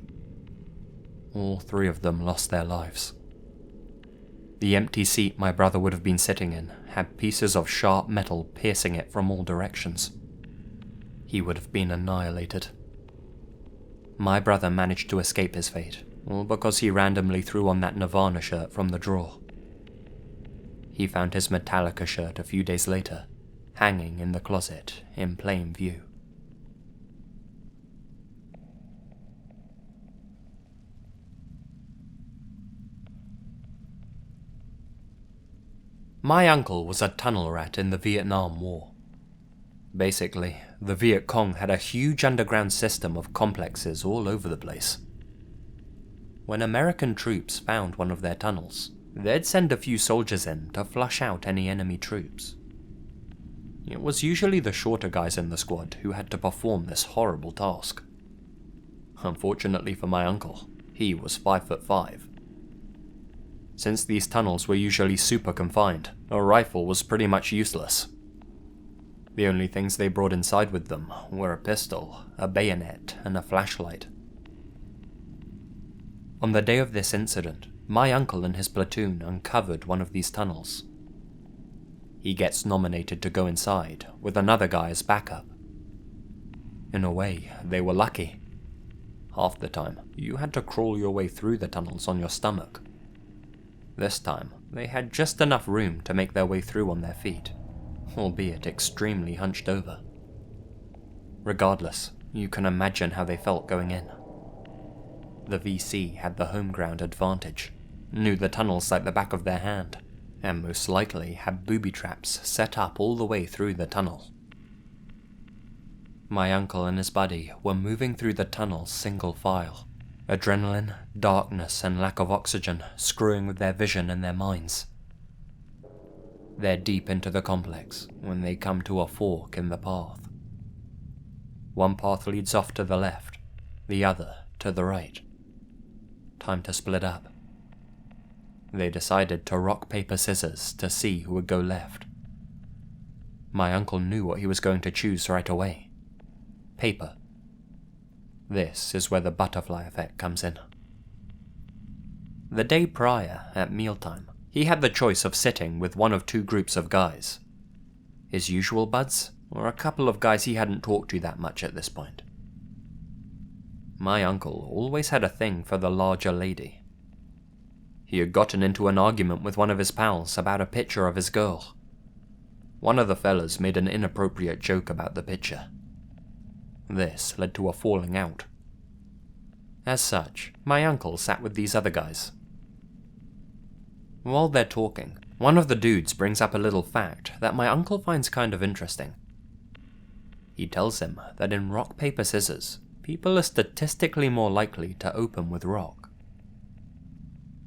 All three of them lost their lives. The empty seat my brother would have been sitting in had pieces of sharp metal piercing it from all directions. He would have been annihilated. My brother managed to escape his fate, all because he randomly threw on that Nirvana shirt from the drawer. He found his Metallica shirt a few days later, hanging in the closet in plain view. My uncle was a tunnel rat in the Vietnam War. Basically, the Viet Cong had a huge underground system of complexes all over the place. When American troops found one of their tunnels, they'd send a few soldiers in to flush out any enemy troops. It was usually the shorter guys in the squad who had to perform this horrible task. Unfortunately for my uncle, he was 5'5". Since these tunnels were usually super confined, a rifle was pretty much useless. The only things they brought inside with them were a pistol, a bayonet, and a flashlight. On the day of this incident, my uncle and his platoon uncovered one of these tunnels. He gets nominated to go inside, with another guy as backup. In a way, they were lucky. Half the time, you had to crawl your way through the tunnels on your stomach. This time, they had just enough room to make their way through on their feet, albeit extremely hunched over. Regardless, you can imagine how they felt going in. The VC had the home ground advantage, knew the tunnels like the back of their hand, and most likely had booby traps set up all the way through the tunnel. My uncle and his buddy were moving through the tunnel single file, adrenaline, darkness, and lack of oxygen screwing with their vision and their minds. They're deep into the complex when they come to a fork in the path. One path leads off to the left, the other to the right. Time to split up. They decided to rock, paper, scissors to see who would go left. My uncle knew what he was going to choose right away. Paper. This is where the butterfly effect comes in. The day prior, at mealtime, he had the choice of sitting with one of two groups of guys. His usual buds, or a couple of guys he hadn't talked to that much at this point. My uncle always had a thing for the larger lady. He had gotten into an argument with one of his pals about a picture of his girl. One of the fellas made an inappropriate joke about the picture. This led to a falling out. As such, my uncle sat with these other guys. While they're talking, one of the dudes brings up a little fact that my uncle finds kind of interesting. He tells him that in rock, paper, scissors, people are statistically more likely to open with rock.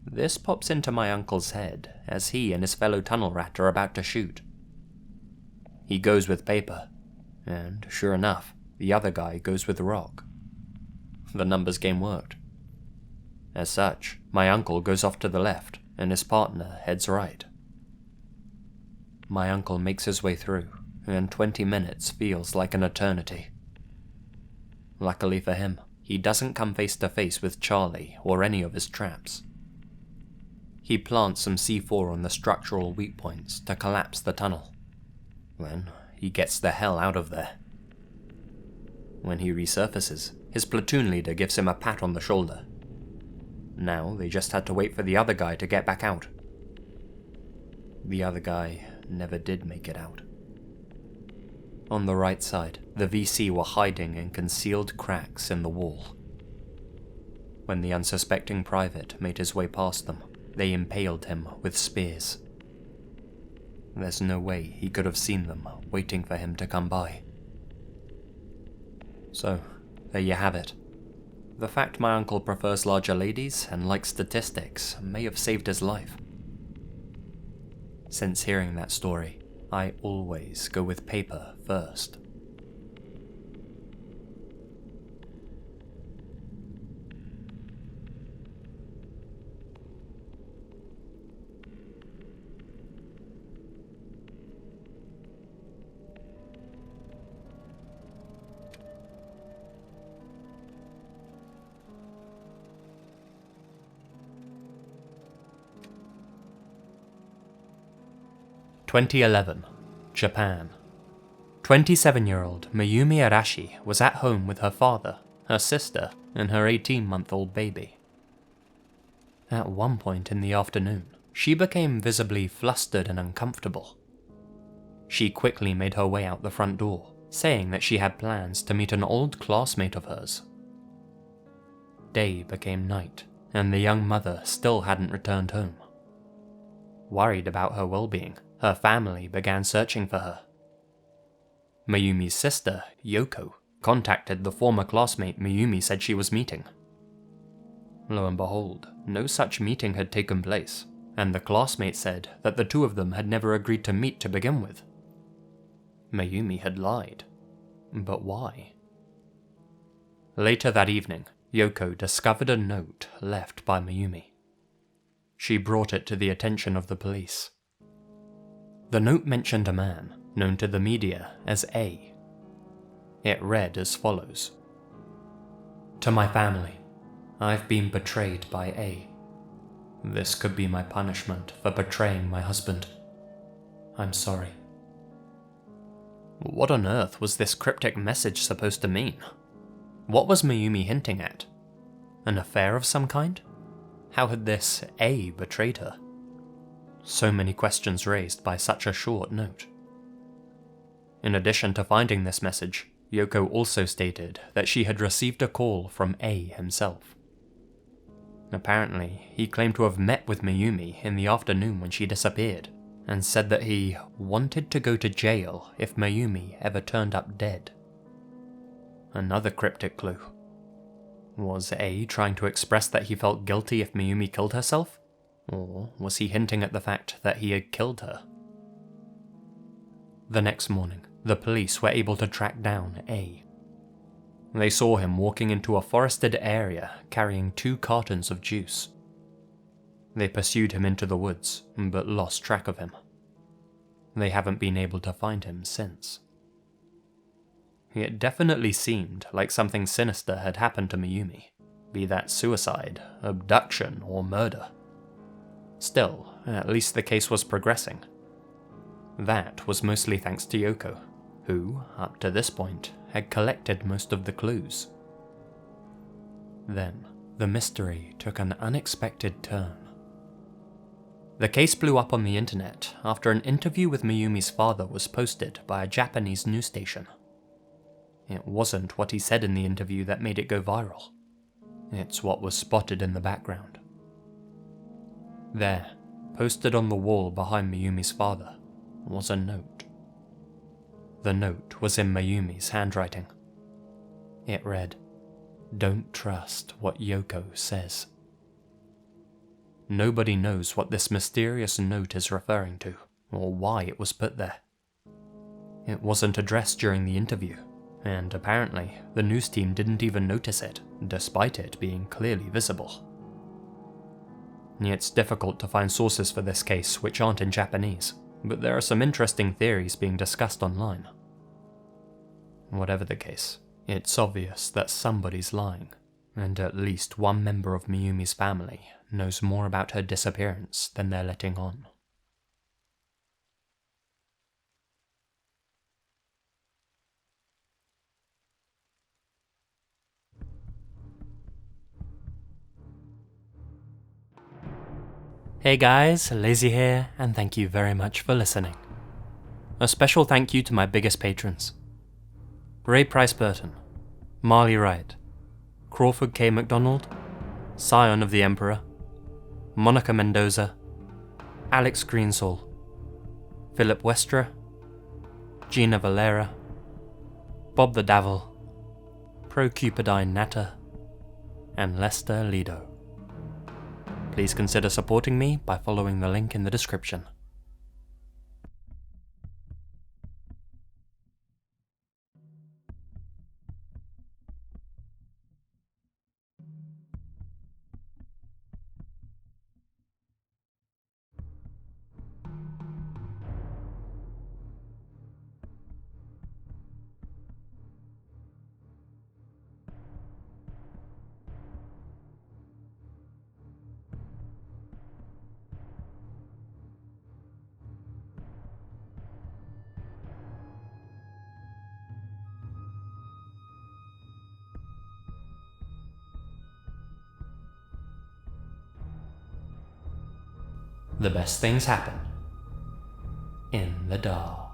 This pops into my uncle's head as he and his fellow tunnel rat are about to shoot. He goes with paper, and sure enough, the other guy goes with rock. The numbers game worked. As such, my uncle goes off to the left, and his partner heads right. My uncle makes his way through, and 20 minutes feels like an eternity. Luckily for him, he doesn't come face to face with Charlie or any of his traps. He plants some C4 on the structural weak points to collapse the tunnel. Then he gets the hell out of there. When he resurfaces, his platoon leader gives him a pat on the shoulder. Now they just had to wait for the other guy to get back out. The other guy never did make it out. On the right side, the VC were hiding in concealed cracks in the wall. When the unsuspecting private made his way past them, they impaled him with spears. There's no way he could have seen them waiting for him to come by. So, there you have it. The fact my uncle prefers larger ladies and likes statistics may have saved his life. Since hearing that story, I always go with paper first. (2011) Japan. 27-year-old Mayumi Arashi was at home with her father, her sister, and her 18-month-old baby. At one point in the afternoon, she became visibly flustered and uncomfortable. She quickly made her way out the front door, saying that she had plans to meet an old classmate of hers. Day became night, and the young mother still hadn't returned home. Worried about her well-being, her family began searching for her. Mayumi's sister, Yoko, contacted the former classmate Mayumi said she was meeting. Lo and behold, no such meeting had taken place, and the classmate said that the two of them had never agreed to meet to begin with. Mayumi had lied. But why? Later that evening, Yoko discovered a note left by Mayumi. She brought it to the attention of the police. The note mentioned a man known to the media as A. It read as follows: "To my family, I've been betrayed by A. This could be my punishment for betraying my husband. I'm sorry." What on earth was this cryptic message supposed to mean? What was Mayumi hinting at? An affair of some kind? How had this A betrayed her? So many questions raised by such a short note. In addition to finding this message, Yoko also stated that she had received a call from A himself. Apparently, he claimed to have met with Mayumi in the afternoon when she disappeared, and said that he wanted to go to jail if Mayumi ever turned up dead. Another cryptic clue. Was A trying to express that he felt guilty if Mayumi killed herself? Or was he hinting at the fact that he had killed her? The next morning, the police were able to track down A. They saw him walking into a forested area carrying 2 cartons of juice. They pursued him into the woods, but lost track of him. They haven't been able to find him since. It definitely seemed like something sinister had happened to Mayumi, be that suicide, abduction, or murder. Still, at least the case was progressing. That was mostly thanks to Yoko, who, up to this point, had collected most of the clues. Then, the mystery took an unexpected turn. The case blew up on the internet after an interview with Mayumi's father was posted by a Japanese news station. It wasn't what he said in the interview that made it go viral. It's what was spotted in the background. There, posted on the wall behind Mayumi's father, was a note. The note was in Mayumi's handwriting. It read, "Don't trust what Yoko says." Nobody knows what this mysterious note is referring to, or why it was put there. It wasn't addressed during the interview, and apparently the news team didn't even notice it, despite it being clearly visible. It's difficult to find sources for this case which aren't in Japanese, but there are some interesting theories being discussed online. Whatever the case, it's obvious that somebody's lying, and at least one member of Mayumi's family knows more about her disappearance than they're letting on. Hey guys, Lazy here, and thank you very much for listening. A special thank you to my biggest patrons: Ray Price Burton, Marley Wright, Crawford K McDonald, Scion of the Emperor, Monica Mendoza, Alex Greensoul, Philip Westra, Gina Valera, Bob the Davil, ProCupidineNata, and Lester Llido. Please consider supporting me by following the link in the description. The best things happen in the dark.